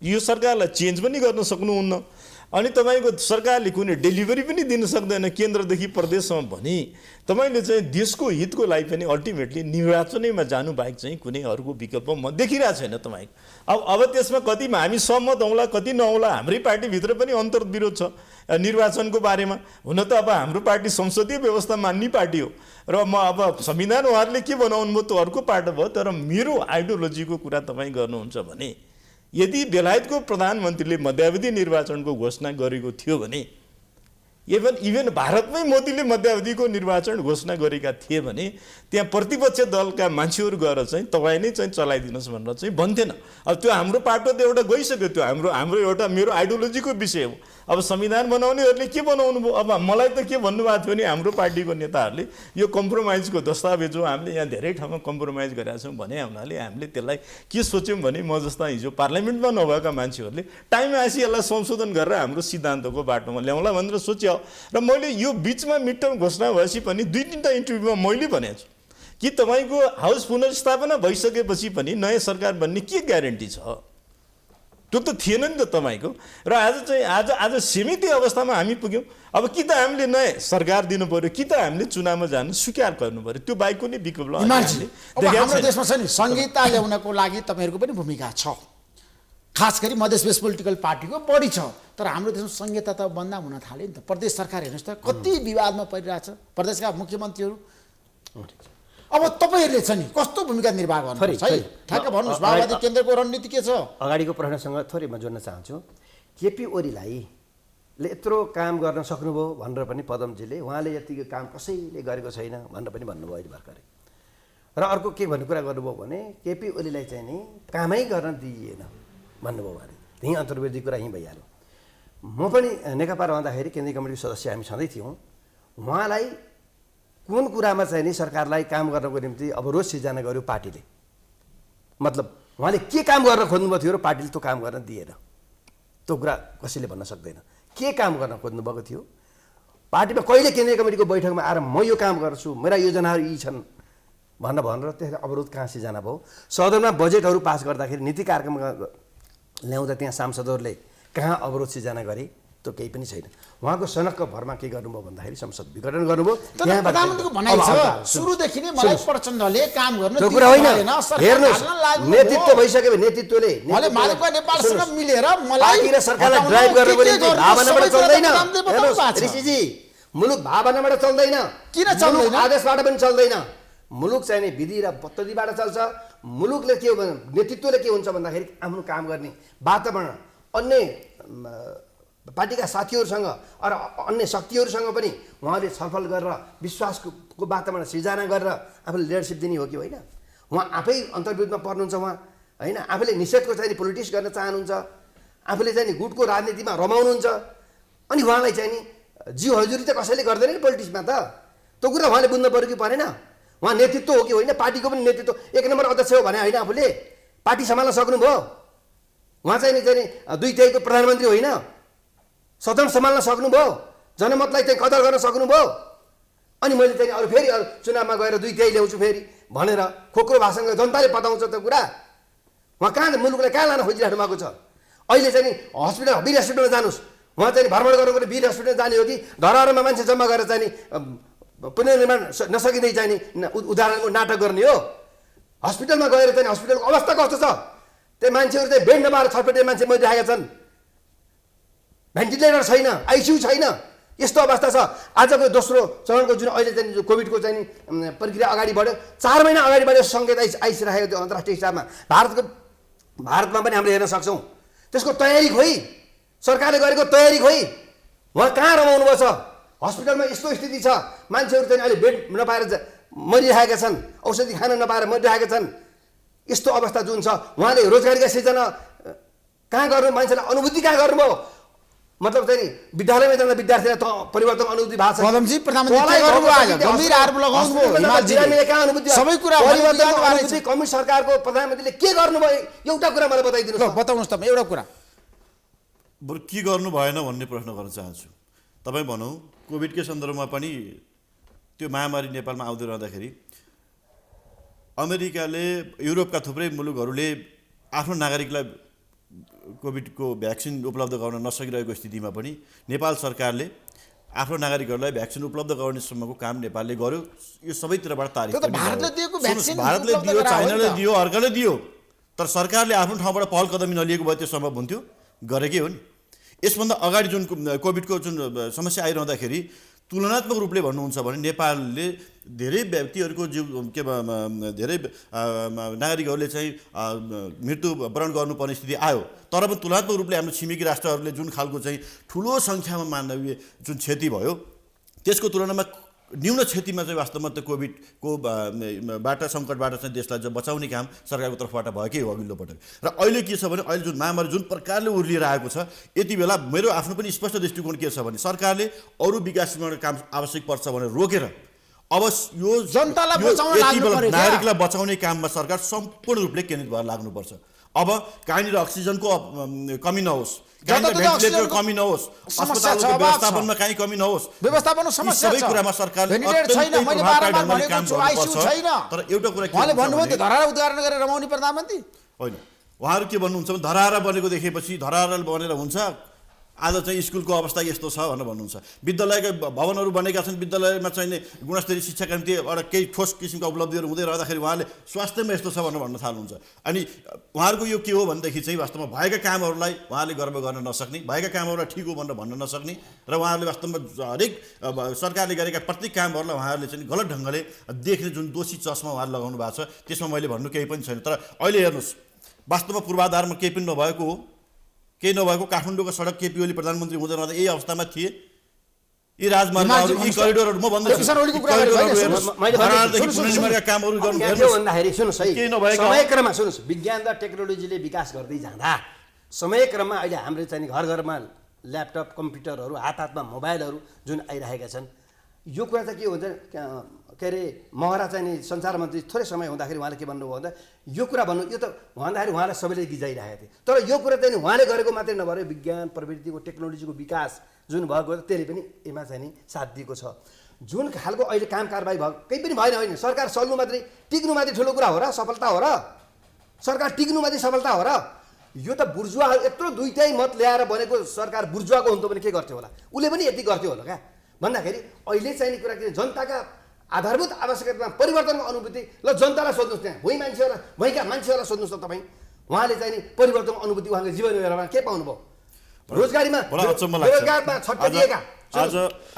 यो सरकारलाई चेन्ज पनि गर्न सक्नुहुन्न अनि तपाईँको सरकारले कुनै डेलिभरी पनि दिन सक्दैन केन्द्रदेखि प्रदेशसम्म भने तपाईँले चाहिँ देशको हितको लागि पनि अल्टिमेटली निर्वाचनैमा जानु बाहेक चाहिँ कुनै अर्को विकल्प म देखिरहेको छैन तपाईँको अब त्यसमा कति हामी सहमत हौँला कति नहौँला हाम्रै पार्टीभित्र पनि अन्तर्विरोध छ निर्वाचनको बारेमा हुन त अब हाम्रो पार्टी संसदीय व्यवस्था मान्ने पार्टी हो र म अब संविधान उहाँहरूले के बनाउनु भयो त्यो अर्को पार्ट भयो तर मेरो आइडियोलोजीको कुरा तपाईँ गर्नुहुन्छ भने यदि बेलायतको प्रधानमन्त्रीले मध्यावधि निर्वाचनको घोषणा गरेको थियो भने इभन भारतमै मोदीले मध्यावधिको निर्वाचन घोषणा गरेका थिए भने त्यहाँ प्रतिपक्ष दलका मान्छेहरू गएर चाहिँ तपाईँ नै चाहिँ चलाइदिनुहोस् भनेर चाहिँ भन्थेन अब त्यो हाम्रो पाटो त एउटा गइसक्यो त्यो हाम्रो एउटा मेरो आइडियोलोजीको विषय हो अब संविधान बनाउनेहरूले के बनाउनु भयो अब मलाई त के भन्नुभएको थियो भने हाम्रो पार्टीको नेताहरूले यो कम्प्रोमाइजको दस्तावेज हो हामीले यहाँ धेरै ठाउँमा कम्प्रोमाइज गरेका छौँ भने हुनाले हामीले त्यसलाई के सोच्यौँ भने म जस्ता हिजो पार्लियामेन्टमा नभएका मान्छेहरूले टाइम आएपछि यसलाई संशोधन गरेर हाम्रो सिद्धान्तको बाटोमा ल्याउँला भनेर सोच्यो र मैले यो बिचमा मिड टर्म घोषणा भएपछि पनि 2-3टा इन्टरभ्यूमा मैले भनेको छु कि तपाईँको हाउस पुनर्स्थापना भइसकेपछि पनि नयाँ सरकार बन्ने के ग्यारेन्टी छ त्यो त थिएन नि त तपाईँको र आज चाहिँ आज सीमित अवस्थामा हामी पुग्यौँ अब कि त हामीले नयाँ सरकार दिनु पर्यो कि त हामीले चुनावमा जानु स्वीकार गर्नु पर्यो त्यो बाहेक कुनै विकल्प हाम्रो देशमा छ नि संहिता ल्याउनको लागि तपाईँहरूको पनि भूमिका छ खास गरी मधेस पोलिटिकल पार्टीको बढी छ तर हाम्रो देशमा संहिता त बन्द हुन थाल्यो नि त प्रदेश सरकार हेर्नुहोस् त कति विवादमा परिरहेछ प्रदेशका मुख्यमन्त्रीहरू अब तपाईँहरूले छ नि कस्तो भूमिका निर्वाह गर्नुहुन्छ है ठ्याक्क भन्नुहोस् माओवादी केन्द्रको रणनीति के छ अगाडिको प्रश्नसँग थोरै म जोड्न चाहन्छु केपी ओलीलाई यत्रो काम गर्न सक्नुभयो भनेर पनि पदमजीले उहाँले यतिको काम कसैले गरेको छैन भनेर पनि भन्नुभयो अहिले भर्खरै र अर्को के भन्ने कुरा गर्नुभयो भने केपी ओलीलाई चाहिँ नि कामै गर्न दिइएन भन्नुभयो उहाँले त्यहीँ अन्तर्वेदी कुरा यहीँ भइहाल्यो म पनि नेकपा रहँदाखेरि केन्द्रीय कमिटीको सदस्य हामी छँदै थियौँ उहाँलाई कुन कुरामा चाहिँ नि सरकारलाई काम गर्नको निम्ति अवरोध सिर्जना गर्यो पार्टीले मतलब उहाँले के काम गर्न खोज्नुभएको थियो र पार्टीले त्यो काम गर्न दिएन त्यो कुरा कसैले भन्न सक्दैन के काम गर्न खोज्नुभएको थियो पार्टीमा कहिले केन्द्रीय कमिटीको बैठकमा आएर म यो काम गर्छु, मेरा योजनाहरू यी छन् भनेर त्यसले अवरोध कहाँ सिर्जना भयो। सदनमा बजेटहरू पास गर्दाखेरि नीति कार्यक्रम ल्याउँदा त्यहाँ सांसदहरूले कहाँ अवरोध सिर्जना गरे, त्यो केही पनि छैन। उहाँको सनकको भरमा के गर्नुभयो भन्दाखेरि संसद विघटन गर्नुभयो। प्रधानमन्त्रीको भनाइ छ सुरुदेखि नै मलाई प्रचण्डले काम गर्न त्यो कुरा होइन। हेर्नुहोस्, नेतृत्व भइसक्यो, नेतृत्वले नेपालसँग मिलेर मलाई पार्टी र सरकारलाई ड्राइभ गर्नु पर्ने भावनाबाट चल्दैन। हेर्नुहोस् ऋषिजी, मुलुक भावनाबाट चल्दैन, किन चल्दैन? आदेशबाट पनि चल्दैन। मुलुक चाहिँ नि विधि र पद्धतिबाट चल्छ। मुलुकले के हो, नेतृत्वले के हुन्छ भन्दाखेरि आफ्नो काम गर्ने वातावरण अन्य पार्टीका साथीहरूसँग र अन्य शक्तिहरूसँग पनि उहाँले छलफल गरेर विश्वासको वातावरण सिर्जना गरेर आफूले लिडरसिप दिने हो कि होइन? उहाँ आफै अन्तर्विरोधमा पर्नुहुन्छ, उहाँ होइन आफूले निषेधको चाहिँ पोलिटिक्स गर्न चाहनुहुन्छ, आफूले चाहिँ नि गुटको राजनीतिमा रमाउनुहुन्छ। अनि उहाँलाई चाहिँ नि जिउ हजुरी त कसैले गर्दैन नि पोलिटिक्समा त। त्यो कुरा उहाँले बुझ्नु पऱ्यो कि परेन? उहाँ नेतृत्व हो कि होइन? पार्टीको पनि नेतृत्व 1 नम्बर अध्यक्ष हो भने होइन, आफूले पार्टी सम्हाल्न सक्नुभयो। उहाँ चाहिँ नि 2/3 प्रधानमन्त्री होइन, सदन सम्हाल्न सक्नुभयो, जनमतलाई चाहिँ कदर गर्न सक्नुभयो। अनि मैले चाहिँ अरू फेरि अरू चुनावमा गएर 2/3 ल्याउँछु फेरि भनेर खोक्रो भाषण जनताले पताउँछ त्यो कुरा। उहाँ कहाँ मुलुकलाई कहाँ लान खोजिराख्नु भएको छ? अहिले चाहिँ नि हस्पिटल वीर हस्पिटलमा जानुहोस्, उहाँ चाहिँ भ्रमण गर्नु वीर हस्पिटल जाने हो कि धराहरुमा मान्छे जम्मा गरेर चाहिँ नि पुनर्निर्माण नसकिँदै चाहिँ नि उदाहरणको नाटक गर्ने हो? हस्पिटलमा गएर चाहिँ हस्पिटलको अवस्था कस्तो छ? त्यो मान्छेहरू चाहिँ बेड नपाएर छटपटे मान्छे मरिरहेका छन्, भेन्टिलेटर छैन, आइसियु छैन, यस्तो अवस्था छ। आजको दोस्रो चरणको जुन अहिले चाहिँ कोभिडको चाहिँ नि प्रक्रिया अगाडि बढ्यो, 4 महिना अगाडि बढेको सङ्केत आइसकेको थियो अन्तर्राष्ट्रिय हिसाबमा। भारतमा पनि हामीले हेर्न सक्छौँ। त्यसको तयारी खोइ, सरकारले गरेको तयारी खोइ, उहाँ कहाँ रमाउनु भएको छ? हस्पिटलमा यस्तो स्थिति छ, मान्छेहरू चाहिँ अहिले बेड नपाएर मरिरहेका छन्, औषधि खान नपाएर मरिरहेका छन्। यस्तो अवस्था जुन छ, उहाँले रोजगारीका सिर्जना कहाँ गर्नु, मान्छेलाई अनुभूति कहाँ गर्नुभयो? मतलब चाहिँ नि विद्यालयमा जाँदा विद्यार्थीलाई परिवर्तन अनुभूति भएको छ। पदमजी प्रधानमन्त्री गम्भीर आरोप लगाउनुभयो, हिमालजीले कहाँ अनुभूति? सबै कुरा परिवर्तन कम्युनिस्ट सरकारको प्रधानमन्त्रीले के गर्नुभयो? एउटा कुरा मलाई बताइदिनुहोस्, बताउनुहोस् तपाईँ एउटा कुरा। बरु के गर्नु भएन भन्ने प्रश्न गर्न चाहन्छु। तपाईँ भनौँ कोभिडकै सन्दर्भमा पनि त्यो महामारी नेपालमा आउँदै रहँदाखेरि अमेरिकाले, युरोपका थुप्रै मुलुकहरूले आफ्नो नागरिकलाई कोभिडको भ्याक्सिन उपलब्ध गराउन नसकिरहेको स्थितिमा पनि नेपाल सरकारले आफ्नो नागरिकहरूलाई भ्याक्सिन उपलब्ध गराउनेसम्मको काम नेपालले गर्यो। यो सबैतिरबाट तारिफ पनि भारतले दियो, चाइनाले दियो, अर्काले दियो, तर सरकारले आफ्नो ठाउँबाट पहल कदमी नलिएको भए त्यो सम्भव हुन्थ्यो? गरेकै हो नि। यसभन्दा अगाडि जुन कोभिडको जुन समस्या आइरहँदाखेरि तुलनात्मक रूपले भन्नुहुन्छ भने नेपालले धेरै व्यक्तिहरूको जीव धेरै नागरिकहरूले चाहिँ मृत्युवरण गर्नुपर्ने स्थिति आयो, तर पनि तुलनात्मक रूपले हाम्रो छिमेकी राष्ट्रहरूले जुन खालको चाहिँ ठुलो सङ्ख्यामा मानवीय जुन क्षति भयो त्यसको तुलनामा न्यून क्षतिमा चाहिँ वास्तवमा त्यो कोभिडको बाट सङ्कटबाट चाहिँ देशलाई बचाउने काम सरकारको तर्फबाट भएकै हो अघिल्लो पटक। र अहिले के छ भने अहिले जुन महामारी जुन प्रकारले उर्लिएर आएको छ, यति बेला मेरो आफ्नो पनि स्पष्ट दृष्टिकोण के छ भने सरकारले अरू विकास काम आवश्यक पर्छ भनेर रोकेर अब यो जनतालाई बचाउन लाग्नुपर्छ, नागरिकलाई बचाउने काममा सरकार सम्पूर्ण रूपले केन्द्रित भएर लाग्नुपर्छ। अब कहाँनिर अक्सिजनको कमी नहोस्, कहाँनिर भेन्टिलेटरको कमी नहोस्, अस्पतालको व्यवस्थापनमा कहीँ कमी नहोस्, व्यवस्थापन समस्या छ, सबै कुरामा सरकारले तर एउटा कुरा उहाँले भन्नुभयो त्यो धराहरा उद्घाटन गरेर रमाउने प्रधानमन्त्री होइन। उहाँहरू के भन्नुहुन्छ भने धराहरा बनेको देखेपछि धराहरा बनेर हुन्छ, आज चाहिँ स्कुलको अवस्था यस्तो छ भनेर भन्नुहुन्छ। विद्यालयका भवनहरू बनेका छन्, विद्यालयमा चाहिने गुणस्तरीय शिक्षाका निम्ति एउटा केही ठोस किसिमका उपलब्धिहरू हुँदै रहँदाखेरि उहाँले स्वास्थ्यमा यस्तो छ भनेर भन्न थाल्नुहुन्छ। अनि उहाँहरूको यो के हो भनेदेखि चाहिँ वास्तवमा भएका कामहरूलाई उहाँले गर्व गर्न नसक्ने, भएका कामहरूलाई ठिक हो भनेर भन्न नसक्ने र उहाँहरूले वास्तवमा हरेक सरकारले गरेका प्रत्येक कामहरूलाई उहाँहरूले चाहिँ गलत ढङ्गले देख्ने जुन दोषी चस्मा उहाँले लगाउनु भएको छ, त्यसमा मैले भन्नु केही पनि छैन। तर अहिले हेर्नुहोस्, वास्तवमा पूर्वाधारमा केही पनि नभएको हो, केही नभएको काठमाडौँको सडक केपी ओली प्रधानमन्त्री हुँदै रहँदा यही अवस्थामा थिए। यी राजमार्गहरू, यी करिडोरहरू म भन्दैछु कामहरू भन्दाखेरि सुन्नुहोस् है, समयक्रममा सुन्नुहोस्, विज्ञान र टेक्नोलोजीले विकास गर्दै जाँदा समयक्रममा अहिले हाम्रो चाहिँ घर घरमा ल्यापटप, कम्प्युटरहरू, हात हातमा मोबाइलहरू जुन आइरहेका छन्, यो कुरा चाहिँ के हुन्छ के अरे महरा चाहिँ नि सञ्चार मन्त्री थोरै समय हुँदाखेरि उहाँले के भन्नुभयो भन्दा यो कुरा भन्नु यो त भन्दाखेरि उहाँलाई सबैले गिजाइरहेको थिए तर यो कुरा चाहिँ उहाँले गरेको मात्रै नभएर विज्ञान प्रविधिको टेक्नोलोजीको विकास जुन भएको त्यसले पनि यसमा चाहिँ नि साथ दिएको छ जुन खालको अहिले काम कारबाही भयो केही पनि भएन होइन सरकार चल्नु मात्रै टिक्नु मात्रै ठुलो कुरा हो र सफलता हो र सरकार टिक्नु मात्रै सफलता हो र यो त बुर्जुवाहरू यत्रो दुईटै मत ल्याएर बनेको सरकार बुर्जुवाको हुन्थ्यो भने के गर्थ्यो होला उसले पनि यति गर्थ्यो होला क्या भन्दाखेरि अहिले चाहिने कुरा के जनताका आधारभूत आवश्यकतामा परिवर्तनको अनुभूति ल जनतालाई सोध्नुहोस् त्यहाँ भुइँका मान्छेहरूलाई सोध्नुहोस् त तपाईँ उहाँले चाहिँ नि परिवर्तनको अनुभूति उहाँको जीवन व्यवहारमा के पाउनुभयो रोजगारीमा बेरोजगारमा छट्टिएका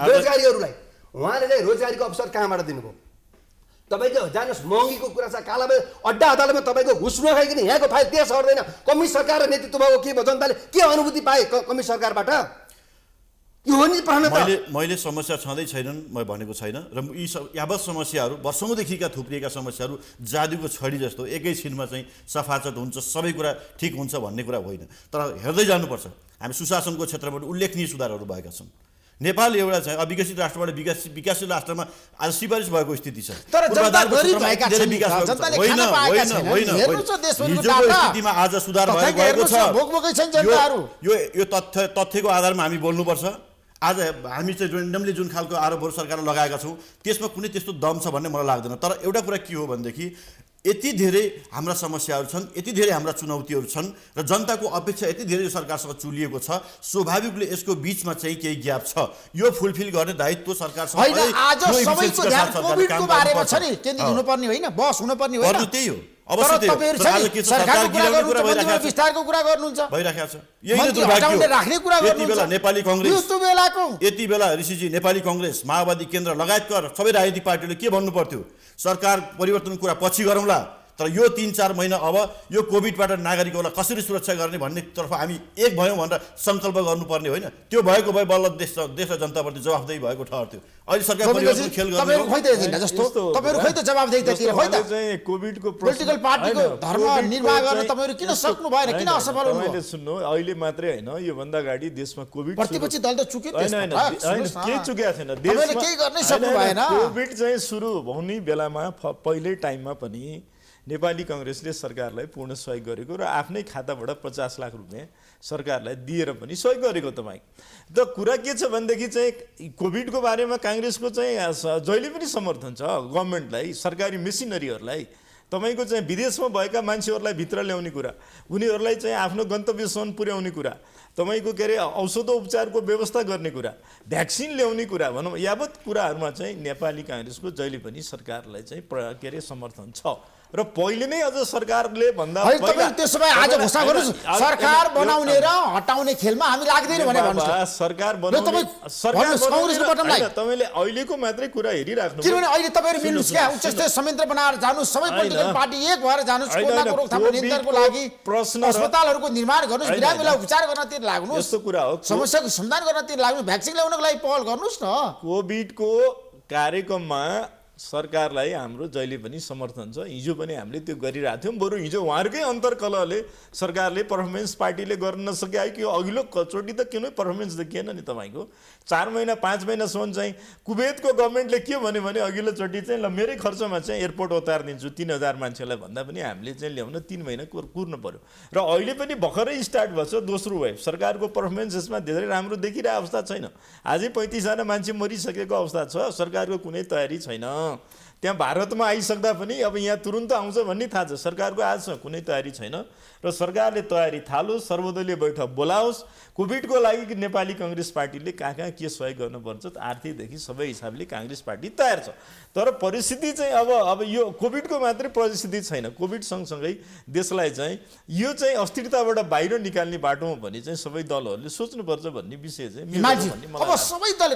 बेरोजगारीहरूलाई उहाँले चाहिँ रोजगारीको अवसर कहाँबाट दिनुभयो तपाईँको जानुहोस् महँगीको कुरा छ काला अड्डा अदालतमा तपाईँको घुस नखाइकन यहाँको फाइल देश सर्दैन कम्युनिस्ट सरकार र नेतृत्व भएको के भयो जनताले के अनुभूति पाए कम्युनिस्ट सरकारबाट यो हो नि प्रश्न त मैले समस्या छँदै छैनन् म भनेको छैन र यी यावत समस्याहरू वर्षौँदेखिका थुप्रिएका समस्याहरू जादुको छडी जस्तो एकैछिनमा चाहिँ सफाचट हुन्छ सबै कुरा ठिक हुन्छ भन्ने कुरा होइन तर हेर्दै जानुपर्छ हामी सुशासनको क्षेत्रबाट उल्लेखनीय सुधारहरू भएका छन् नेपाल एउटा चाहिँ अविकसित राष्ट्रबाट विकासशील राष्ट्रमा आज सिफारिस भएको स्थिति छ तर जनता गरिब भएका छन् जनताले खान पाएका छैनन् हेर्नुस् देशभरिको डाटा स्थितिमा आज सुधार भएको छ भोकभोकै छन् जनताहरू यो तथ्यको आधारमा हामी बोल्नुपर्छ आज हामी चाहिँ रेन्डमली जुन खालको आरोपहरू सरकारले लगाएका छौँ त्यसमा कुनै त्यस्तो दम छ भन्ने मलाई लाग्दैन तर एउटा कुरा के हो भनेदेखि यति धेरै हाम्रा समस्याहरू छन् यति धेरै हाम्रा चुनौतीहरू छन् र जनताको अपेक्षा यति धेरै सरकारसँग चुलिएको छ स्वाभाविकले यसको बीचमा चाहिँ केही ग्याप छ यो फुलफिल गर्ने दायित्व सरकारसँग होइन आज सबैको ध्यान कोभिडको बारेमा छ नि केन्द्रित हुनुपर्ने होइन बस हुनुपर्ने होइन त्यही हो अवश्य त्यही हो सरकारको कुरा गर्नुहुन्छ विस्तारको कुरा गर्नुहुन्छ भइराखेको छ यही दुर्भाग्य राख्ने कुरा गर्नुहुन्छ यति बेला नेपाली कांग्रेस यो बेलाको यति बेला ऋषिजी नेपाली कांग्रेस माओवादी केन्द्र लगायतका सबै राजनीतिक पार्टीले के भन्नु पर्थ्यो सरकार परिवर्तनको कुरा पछि गरौँला तर यो 3-4 महिना अब यो कोभिडबाट नागरिकहरूलाई कसरी सुरक्षा गर्ने भन्ने तर्फ हामी एक भयौँ भनेर सङ्कल्प गर्नुपर्ने होइन त्यो भएको भए बल्ल देश र जनताप्रति जवाफदेही भएको ठहर्थ्यो अहिले सरकार परिवर्तन खेल गर्ने खै त एजेन्डा जस्तो तपाईहरु खै त जवाफदेहीतिर खै त चाहिँ कोभिडको पोलिटिकल पार्टीको धर्म निर्वाह गर्न तपाईहरु किन सक्नु भएन किन असफल हुनु मैले सुन्नु अहिले मात्रै हैन यो भन्दा अगाडि देशमा कोभिड प्रतिपक्षी दल त चुक्यो हैन के चुकेको छैन देशमा केही गर्नै सक्नु भएन कोभिड चाहिँ सुरु हुने बेलामा पहिले टाइममा पनि नेपाली कांग्रेसले सरकारलाई पूर्ण सहयोग गरेको र आफ्नै खाताबाट 50 लाख रुपैयाँ सरकारलाई दिएर पनि सहयोग गरेको तपाईँ त कुरा के छ भनेदेखि चाहिँ कोभिडको बारेमा कांग्रेसको चाहिँ जहिले पनि समर्थन छ गभर्नमेन्टलाई सरकारी मेसिनरीहरूलाई तपाईको चाहिँ विदेशमा भएका मान्छेहरूलाई भित्र ल्याउने कुरा उनीहरूलाई चाहिँ आफ्नो गन्तव्यसम्म पुर्याउने कुरा तपाईको के अरे औषधोपचारको व्यवस्था गर्ने कुरा भ्याक्सिन ल्याउने कुरा भनौँ यावत कुराहरूमा चाहिँ नेपाली कांग्रेसको जहिले पनि सरकारलाई चाहिँ के अरे समर्थन छ र पहिले नै अझ सरकारले भन्दा पहिला त्यसो भए आज घोषणा गर्नुस् सरकार बनाउने र हटाउने खेलमा हामी लाग्दैन भने भन्नुस् सरकार बनाउने सरकार कांग्रेसको बटमलाई तपाईले अहिलेको मात्रै कुरा हेरिराख्नु किनभने अहिले तपाईहरु मिल्नुस् क्या उच्चस्तरीय संयन्त्र बनाएर जानुस् सबै पोलिटिकल पार्टी एक भएर जानुस् कोरोनाको रोकथाम नियन्त्रणको लागि प्रश्न अस्पतालहरुको निर्माण गर्नुस् बिरामीलाई उपचार गर्नतिर लाग्नुस् यस्तो कुरा हो समस्याको समाधान गर्नतिर लाग्नु भ्याक्सिन ल्याउनको लागि पहल गर्नुस् न कोभिडको कार्यक्रममा सरकारलाई हाम्रो जहिले पनि समर्थन छ हिजो पनि हामीले त्यो गरिरहेको थियौँ बरु हिजो उहाँहरूकै अन्तर्कलहले सरकारले पर्फर्मेन्स पार्टीले गर्न नसके कि अघिल्लो चोटि त किन पर्फर्मेन्स देखिएन नि तपाईँको 4 महिना 5 महिनासम्म चाहिँ कुवेतको गभर्मेन्टले के भन्यो भने अघिल्लो चोटि चाहिँ ल मेरै खर्चमा चाहिँ एयरपोर्ट उतारिदिन्छु 3000 मान्छेलाई भन्दा पनि हामीले चाहिँ ल्याउन 3 महिना कुर्नु पर्यो र अहिले पनि भर्खरै स्टार्ट भएको छ दोस्रो वेभ सरकारको पर्फर्मेन्स यसमा धेरै राम्रो देखिरहेको अवस्था छैन अझै 35 जना मान्छे मरिसकेको अवस्था छ सरकारको कुनै तयारी छैन त्यहाँ भारतमा आइसक्दा पनि अब यहाँ तुरुन्त आउँछ भन्ने थाहा छ सरकारको आजसम्म कुनै तयारी छैन र सरकारले तयारी थालोस् सर्वदलीय बैठक बोलाओस् कोभिडको लागि नेपाली कांग्रेस पार्टीले कहाँ के सहयोग गर्नुपर्छ आर्थिकदेखि सबै हिसाबले कांग्रेस पार्टी तयार छ तर परिस्थिति चाहिँ अब यो कोभिडको मात्रै परिस्थिति छैन कोभिड सँगसँगै देशलाई चाहिँ यो चाहिँ अस्थिरताबाट बाहिर निकाल्ने बाटोमा भने चाहिँ सबै दलहरूले सोच्नुपर्छ भन्ने विषय चाहिँ अब सबै दल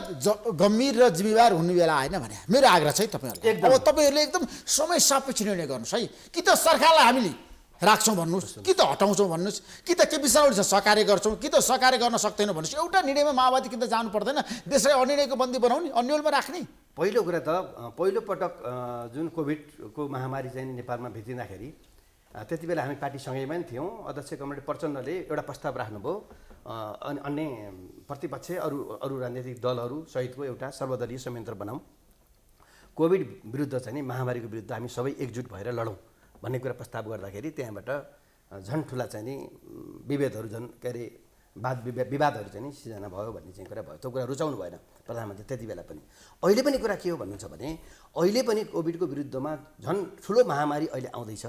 गम्भीर र जिम्मेवार हुने बेला आएन भने मेरो आग्रह चाहिँ तपाईहरुलाई अब तपाईहरुले एकदम समय सापेक्ष निर्णय गर्नुस् है कि त सरकारलाई हामीले राख्छौँ भन्नुस् कि त हटाउँछौँ भन्नुस् कि त के विषयहरू छ सहकार्य गर्छौँ कि त सहकार्य गर्न सक्दैनौँ भन्नुस् एउटा निर्णयमा माओवादी किन जानु पर्दैन देशलाई अनिर्णयको बन्दी बनाउने अन्यलमा राख्ने पहिलो कुरा त पहिलो पटक जुन कोभिडको महामारी चाहिँ नेपालमा भित्रिँदाखेरि त्यति बेला हामी पार्टीसँगैमा पनि थियौँ। अध्यक्ष कमरेड प्रचण्डले एउटा प्रस्ताव राख्नुभयो, अनि अन्य प्रतिपक्ष अरू राजनीतिक दलहरू सहितको एउटा सर्वदलीय संयन्त्र बनाऊँ, कोभिड विरुद्ध चाहिँ नि महामारीको विरुद्ध हामी सबै एकजुट भएर लडौँ भन्ने कुरा प्रस्ताव गर्दाखेरि त्यहाँबाट झन् ठुला चाहिँ नि विभेदहरू झन् के अरे विवादहरू चाहिँ नि सिर्जना भयो भन्ने चाहिँ कुरा भयो। त्यो कुरा रुचाउनु भएन प्रधानमन्त्री त्यति बेला पनि। अहिले पनि कुरा के हो भन्नुहुन्छ भने अहिले पनि कोभिडको विरुद्धमा झन् ठुलो महामारी अहिले आउँदैछ।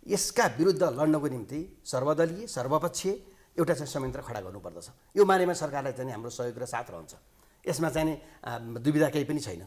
यसका विरुद्ध लड्नको निम्ति सर्वदलीय सर्वपक्षीय एउटा चाहिँ संयन्त्र खडा गर्नुपर्दछ। यो बारेमा सरकारलाई चाहिँ हाम्रो सहयोग र साथ रहन्छ। यसमा चाहिँ दुविधा केही पनि छैन।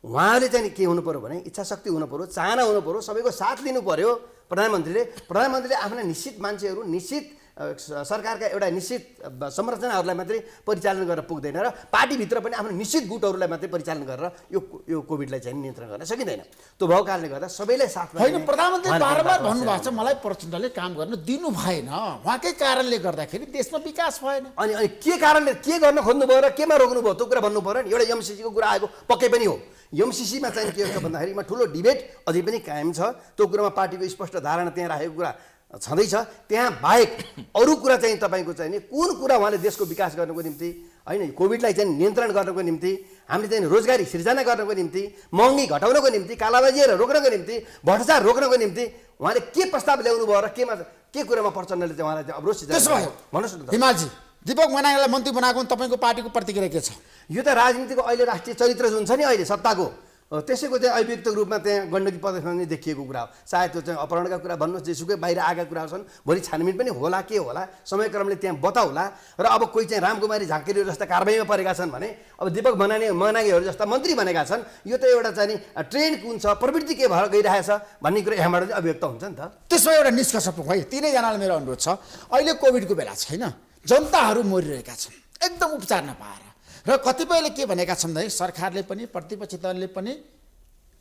उहाँले चाहिँ के हुनु पर्यो भने इच्छाशक्ति हुनु पर्यो, चाहना हुनु पर्यो, सबैको साथ लिनु पर्यो। प्रधानमन्त्रीले आफ्ना निश्चित मान्छेहरू, निश्चित सरकारका एउटा निश्चित संरचनाहरूलाई मात्रै परिचालन गरेर पुग्दैन र पार्टीभित्र पनि आफ्नो निश्चित गुटहरूलाई मात्रै परिचालन गरेर यो कोभिडलाई चाहिँ नियन्त्रण गर्न सकिँदैन। त्यो भएको कारणले गर्दा सबैलाई साथमा होइन, प्रधानमन्त्री बारम्बार भन्नुभएको छ मलाई प्रचण्डले काम गर्न दिनु भएन, उहाँकै कारणले गर्दाखेरि देशमा विकास भएन। अनि के कारणले के गर्न खोज्नुभयो र केमा रोक्नुभयो त्यो कुरा भन्नु पर्यो नि। एउटा एमसिसीको कुरा आएको पक्कै पनि हो। एमसिसीमा चाहिँ के हुन्छ भन्दाखेरि ठुलो डिबेट अझै पनि कायम छ। त्यो कुरामा पार्टीको स्पष्ट धारणा त्यहाँ राखेको कुरा छँदैछ। त्यहाँ बाहेक अरू कुरा चाहिँ तपाईँको चाहिँ नि कुन कुरा उहाँले देशको विकास गर्नको निम्ति, होइन कोभिडलाई चाहिँ नियन्त्रण गर्नको निम्ति, हामीले चाहिँ रोजगारी सिर्जना गर्नको निम्ति, महँगी घटाउनको निम्ति, कालाबाजीहरू रोक्नको निम्ति, भ्रष्टाचार रोक्नको निम्ति उहाँले के प्रस्ताव ल्याउनु भयो र के कुरामा प्रचण्डले चाहिँ उहाँलाई अवरोध सिर्जना भन्नुहोस् न। हिमालजी, दीपक मनाङलाई मन्त्री बनाएको तपाईँको पार्टीको प्रतिक्रिया के छ? यो त राजनीतिको अहिले राष्ट्रिय चरित्र जुन छ नि अहिले सत्ताको, त्यसैको चाहिँ अभियुक्त रूपमा त्यहाँ गण्डकी प्रदेशमा नै देखिएको कुरा हो। सायद त्यो चाहिँ अपहरणका कुरा भन्नुहोस्, जेसुकै बाहिर आएका कुराहरू छन्, भोलि छानबिन पनि होला, के होला समयक्रमले त्यहाँ बताउला। र अब कोही चाहिँ रामकुमारी झाँक्रीहरू जस्ता कारबाहीमा परेका छन् भने अब दीपक मनाङहरू जस्ता मन्त्री बनेका छन्। यो त एउटा चाहिँ नि ट्रेन्ड कुन छ, प्रवृत्ति के भएर गइरहेछ भन्ने कुरा यहाँबाट चाहिँ अभिव्यक्त हुन्छ नि त। त्यसमा एउटा निष्कर्ष पुगौँ है। तिनैजनालाई मेरो अनुरोध छ, अहिले कोभिडको बेला छैन, जनताहरू मरिरहेका छन् एकदम उपचार नपाएर, र कतिपयले के भनेका छन् भने सरकारले पनि प्रतिपक्षी दलले पनि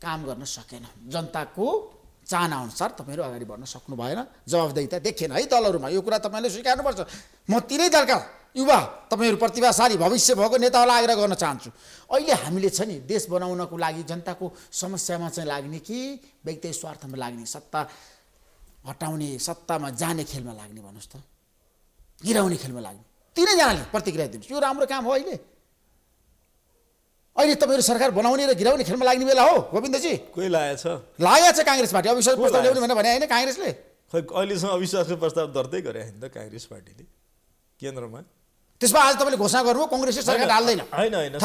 काम गर्न सकेन, जनताको चाहना अनुसार तपाईँहरू अगाडि बढ्न सक्नु भएन, जवाफदेहिता देखिएन है दलहरूमा। यो कुरा तपाईँले स्वीकार्नुपर्छ। म तिनै दलका युवा तपाईँहरू प्रतिभाशाली भविष्य भएको नेताहरूलाई आग्रह गर्न चाहन्छु। अहिले हामीले छ नि देश बनाउनको लागि जनताको समस्यामा चाहिँ लाग्ने कि व्यक्ति स्वार्थमा लाग्ने, सत्ता हटाउने सत्तामा जाने खेलमा लाग्ने भन्नुहोस् त, गिराउने खेलमा लाग्ने, तिनैजनाले प्रतिक्रिया दिनुहोस्। यो राम्रो काम हो? अहिले तपाईँहरू सरकार बनाउने र गिराउने खेलमा लाग्ने बेला हो गोविन्दजी? कोही लागेछ काङ्ग्रेस पार्टी अविश्वास प्रस्ताव ल्याउने भने होइन काङ्ग्रेसले? खै अहिलेसम्म अविश्वासको प्रस्ताव दर्तै गरे होइन त काङ्ग्रेस पार्टीले केन्द्रमा। त्यसमा आज तपाईँले घोषणा गर्नुभयो कङ्ग्रेसले सरकार हाल्दैन? होइन,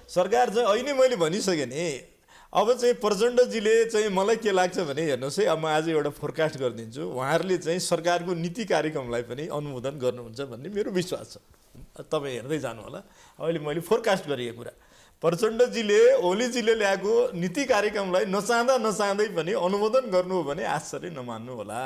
सरकार चाहिँ अहिले मैले भनिसकेँ नि। अब चाहिँ प्रचण्डजीले चाहिँ मलाई के लाग्छ भने हेर्नुहोस् है, अब म आज एउटा फोरकास्ट गरिदिन्छु। उहाँहरूले चाहिँ सरकारको नीति कार्यक्रमलाई पनि अनुमोदन गर्नुहुन्छ भन्ने मेरो विश्वास छ। तपाईँ हेर्दै जानु होला। अहिले मैले फोरकास्ट गरेको कुरा, प्रचण्डजीले ओलीजीले ल्याएको नीति कार्यक्रमलाई नचाहँदै पनि अनुमोदन गर्नु हो भने आश्चर्य नमान्नु होला।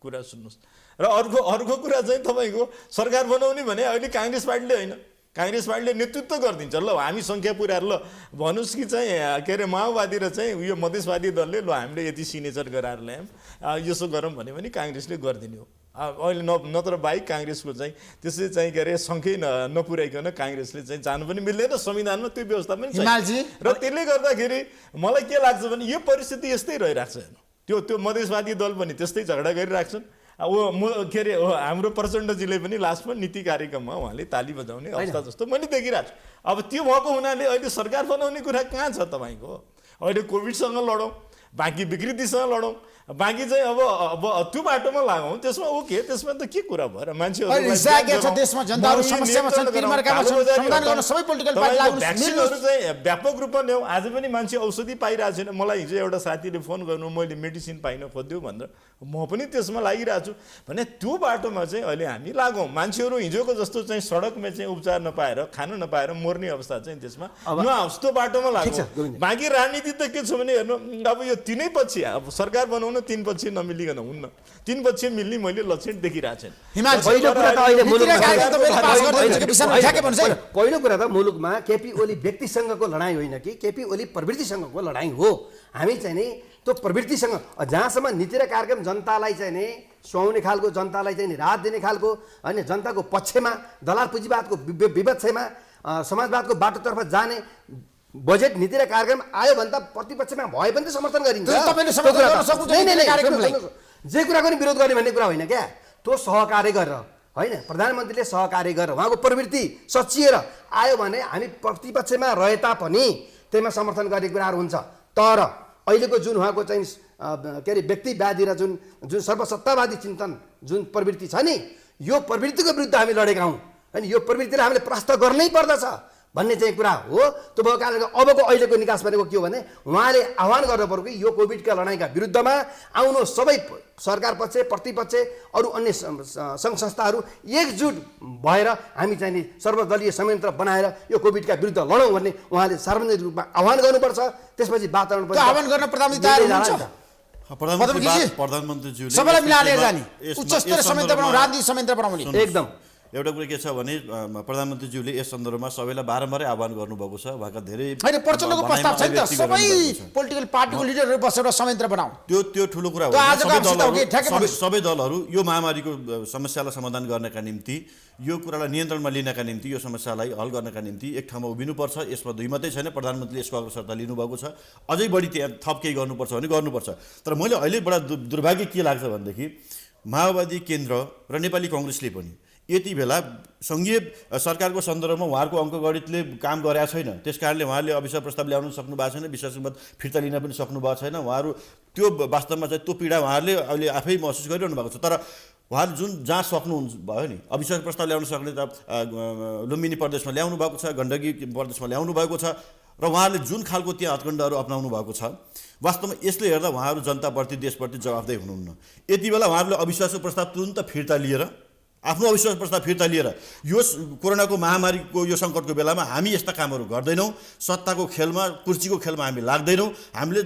कुरा सुन्नुहोस्। र अर्को कुरा चाहिँ तपाईँको सरकार बनाउने भने अहिले काङ्ग्रेस पार्टीले होइन, काङ्ग्रेस पार्टीले नेतृत्व गरिदिन्छ। ल हामी सङ्ख्या पुऱ्याएर ल भन्नुहोस् कि चाहिँ के अरे माओवादी र चाहिँ यो मधेसवादी दलले ल हामीले यति सिग्नेचर गराएर ल्यायौँ, यसो गरौँ भने पनि काङ्ग्रेसले गरिदिने हो। अहिले नत्र बाहेक काङ्ग्रेसको चाहिँ त्यसै चाहिँ के अरे सङ्ख्यै नपुर्याइकन काङ्ग्रेसले चाहिँ जानु पनि मिल्दैन। संविधानमा त्यो व्यवस्था पनि छ। र त्यसले गर्दाखेरि मलाई के लाग्छ भने यो परिस्थिति यस्तै रहिरहेको छ। हेर्नु त्यो मधेसवादी दल पनि त्यस्तै झगडा गरिरहेको छन्। के अरे हाम्रो प्रचण्डजीले पनि लास्टमा नीति कार्यक्रममा उहाँले ताली बजाउने अवस्था जस्तो मैले देखिरहेको छु। अब त्यो भएको हुनाले अहिले सरकार बनाउने कुरा कहाँ छ तपाईँको? अहिले कोभिडसँग लडौँ, बाँकी विकृतिसँग लडौँ, बाँकी चाहिँ अब त्यो बाटोमा लागौँ, त्यसमा ओके, त्यसमा त के कुरा भयो र मान्छेहरू चाहिँ व्यापक रूपमा ल्याउँ। आज पनि मान्छे औषधि पाइरहेको छैन। मलाई हिजो एउटा साथीले फोन गर्नु, मैले मेडिसिन पाइन खोज्यो भनेर म पनि त्यसमा लागिरहेको छु भने त्यो बाटोमा चाहिँ अहिले हामी लागौँ। मान्छेहरू हिजोको जस्तो चाहिँ सडकमा चाहिँ उपचार नपाएर खान नपाएर मर्ने अवस्था चाहिँ त्यसमा नआओस्, त्यो बाटोमा लागौँ। बाँकी राजनीति त के छ भने हेर्नु, अब यो तिनै पछि अब सरकार बनाउनु तीन पक्ष नमिलिकन हुन्न, तीन पक्ष मिल्ने मैले लक्षण देखिरहेको छु। पहिलो कुरा त मुलुकमा केपी ओली व्यक्तिसँगको लडाइँ होइन कि केपी ओली प्रवृत्तिसँगको लडाइँ हो। हामी चाहिँ नि त्यो प्रवृत्तिसँग जहाँसम्म नीति र कार्यक्रम जनतालाई चाहिँ नि सुहाउने खालको, जनतालाई चाहिँ नि राहत दिने खालको होइन, जनताको पक्षमा दलाल पुँजीवादको विपक्षमा समाजवादको बाटोतर्फ जाने बजेट नीति र कार्यक्रम आयो भने त प्रतिपक्षमा भए पनि त समर्थन गरिन्छ। जे कुराको नि विरोध गर्ने भन्ने कुरा होइन क्या, त्यो सहकार्य गरेर होइन, प्रधानमन्त्रीले सहकार्य गरेर उहाँको प्रवृत्ति सचिएर आयो भने हामी प्रतिपक्षमा रहे तापनि त्यसमा समर्थन गर्ने कुराहरू हुन्छ। तर अहिलेको जुन उहाँको चाहिँ के अरे व्यक्तिवादी र जुन सर्वसत्तावादी चिन्तन जुन प्रवृत्ति छ नि, यो प्रवृत्तिको विरुद्ध हामी लडेका हौँ अनि यो प्रवृत्तिलाई हामीले परास्त गर्नै पर्दछ भन्ने चाहिँ कुरा हो। त्यो भएको कारणले अबको अहिलेको निकास भनेको के हो भने उहाँले आह्वान गर्नु पर्यो कि यो कोभिडका लडाइँका विरुद्धमा आउनु सबै सरकार पक्ष प्रतिपक्ष अरू अन्य सङ्घ संस्थाहरू एकजुट भएर हामी चाहिँ नि सर्वदलीय संयन्त्र बनाएर यो कोभिडका विरुद्ध लडौँ भन्ने उहाँले सार्वजनिक रूपमा आह्वान गर्नुपर्छ। त्यसपछि वातावरण पनि आह्वान गर्न प्रधानमन्त्री तयार हुनुहुन्छ? प्रधानमन्त्रीज्यूले सबैलाई मिलाएर जाने उच्च स्तरीय संयन्त्र बनाउँ, राजनीतिक संयन्त्र बनाउने। एकदम एउटा कुरा के छ भने प्रधानमन्त्रीज्यूले यस सन्दर्भमा सबैलाई बारम्बारै आह्वान गर्नुभएको छ। उहाँका धेरै होइन, प्रचण्डको प्रस्ताव छ नि त, सबै पोलिटिकल पार्टीको लिडरहरू बसेर संयन्त्र बनाऊ। त्यो ठुलो कुरा हो। सबै दलहरू यो महामारीको समस्यालाई समाधान गर्नका निम्ति, यो कुरालाई नियन्त्रणमा लिनका निम्ति, यो समस्यालाई हल गर्नका निम्ति एक ठाउँमा उभिनुपर्छ। यसमा दुई मात्रै छैन, प्रधानमन्त्रीले यसको अग्रसरता लिनुभएको छ। अझै बढी त्यहाँ थप केही गर्नुपर्छ भने गर्नुपर्छ। तर मैले अहिले बडा दुर्भाग्य के लाग्छ भनेदेखि माओवादी केन्द्र र नेपाली कङ्ग्रेसले पनि यति बेला सङ्घीय सरकारको सन्दर्भमा उहाँहरूको अङ्कगणितले काम गरेका छैन। त्यस कारणले उहाँले अविश्वास प्रस्ताव ल्याउन सक्नु भएको छैन, विश्वास मत फिर्ता लिन पनि सक्नु भएको छैन। उहाँहरू त्यो वास्तवमा चाहिँ त्यो पीडा उहाँहरूले अहिले आफै महसुस गरिरहनु भएको छ। तर उहाँले जहाँ सक्नुहुन्छ भयो नि, अविश्वास प्रस्ताव ल्याउन सक्ने त लुम्बिनी प्रदेशमा ल्याउनु भएको छ, गण्डकी प्रदेशमा ल्याउनु भएको छ र उहाँहरूले जुन खालको त्यहाँ हत्कण्डाहरू अप्नाउनु भएको छ, वास्तवमा यसले हेर्दा उहाँहरू जनताप्रति देशप्रति जवाफदेही हुनुहुन्न। यति बेला उहाँहरूले अविश्वासको प्रस्ताव तुरन्त फिर्ता लिएर, आफ्नो अविश्वास प्रस्ताव फिर्ता लिएर यो कोरोनाको महामारीको यो सङ्कटको बेलामा हामी यस्ता कामहरू गर्दैनौँ, सत्ताको खेलमा कुर्सीको खेलमा हामी लाग्दैनौँ। हामीले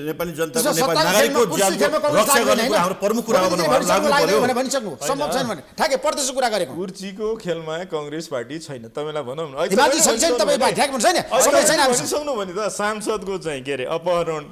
नेपाली जनताको नेपाली नागरिकको ज्यानको रक्षा गर्ने कुरा हाम्रो प्रमुख कुरा हो भनेर भनिसक्नु सम्भव छैन भने ठ्याक्कै प्रदेशको कुरा गरेको। कुर्सीको खेलमा काङ्ग्रेस पार्टी छैन, तपाईँलाई भनौँ न भनिसक्नु भने त सांसदको चाहिँ के अरे अपहरण,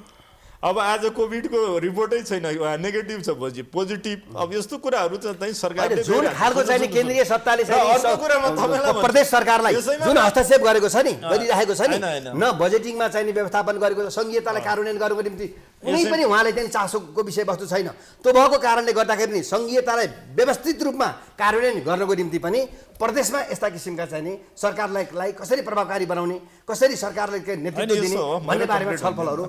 अब आज कोभिडको रिपोर्टै छैन, नेगेटिभ छ पोजिटिभ। अब यस्तो कुराहरू चाहिँ सरकारले जुन खालको चाहिँ केन्द्रीय सत्ताले प्रदेश सरकारलाई जुन हस्तक्षेप गरेको छ नि, गरिरहेको छ नि, न बजेटिङमा चाहिँ व्यवस्थापन गरेको छ, सङ्घीयतालाई कार्यान्वयन गर्नुको निम्ति कुनै पनि उहाँले चाहिँ चासोको विषयवस्तु छैन। त्यो भएको कारणले गर्दाखेरि नि सङ्घीयतालाई व्यवस्थित रूपमा कार्यान्वयन गर्नको निम्ति पनि प्रदेशमा यस्ता किसिमका चाहिँ नि सरकारलाई कसरी प्रभावकारी बनाउने, कसरी सरकारले नेतृत्व दिने भन्ने बारेमा छलफलहरू।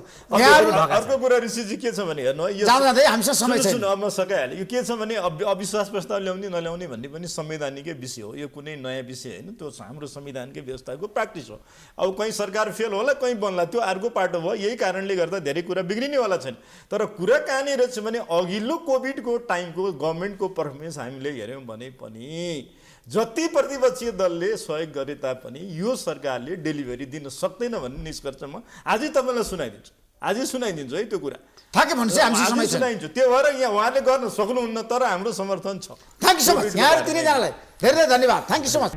अर्को कुरा ऋषिजी के छ भने हेर्नु, अब म सकाइहालेँ। यो के छ भने अविश्वास प्रस्ताव ल्याउने नल्याउने भन्ने पनि संवैधानिकै विषय हो, यो कुनै नयाँ विषय होइन, त्यो हाम्रो संविधानकै व्यवस्थाको प्र्याक्टिस हो। अब कहीँ सरकार फेल होला, कहीँ बन्ला, त्यो अर्को पाटो भयो। यही कारणले गर्दा धेरै कुरा बिग्रिनेवाला छैन। तर कुरा कहाँनिर छ भने अघिल्लो कोभिडको टाइमको गभर्मेन्टको पर्फर्मेन्स हामीले हेऱ्यौँ भने पनि जति प्रतिपक्षीय दलले सहयोग गरे तापनि यो सरकारले डेलिभरी दिन सक्दैन भन्ने निष्कर्षमा आजै तपाईँलाई सुनाइदिन्छु, आजै सुनाइदिन्छु है त्यो कुरा। ठ्याक्कै भनेपछि हामी सुनाइदिन्छु। त्यो भएर यहाँ उहाँले गर्न सक्नुहुन्न, तर हाम्रो समर्थन छ। Thank you so much. यहाँ तिनैजनालाई धेरै धेरै धन्यवाद। Thank you so much.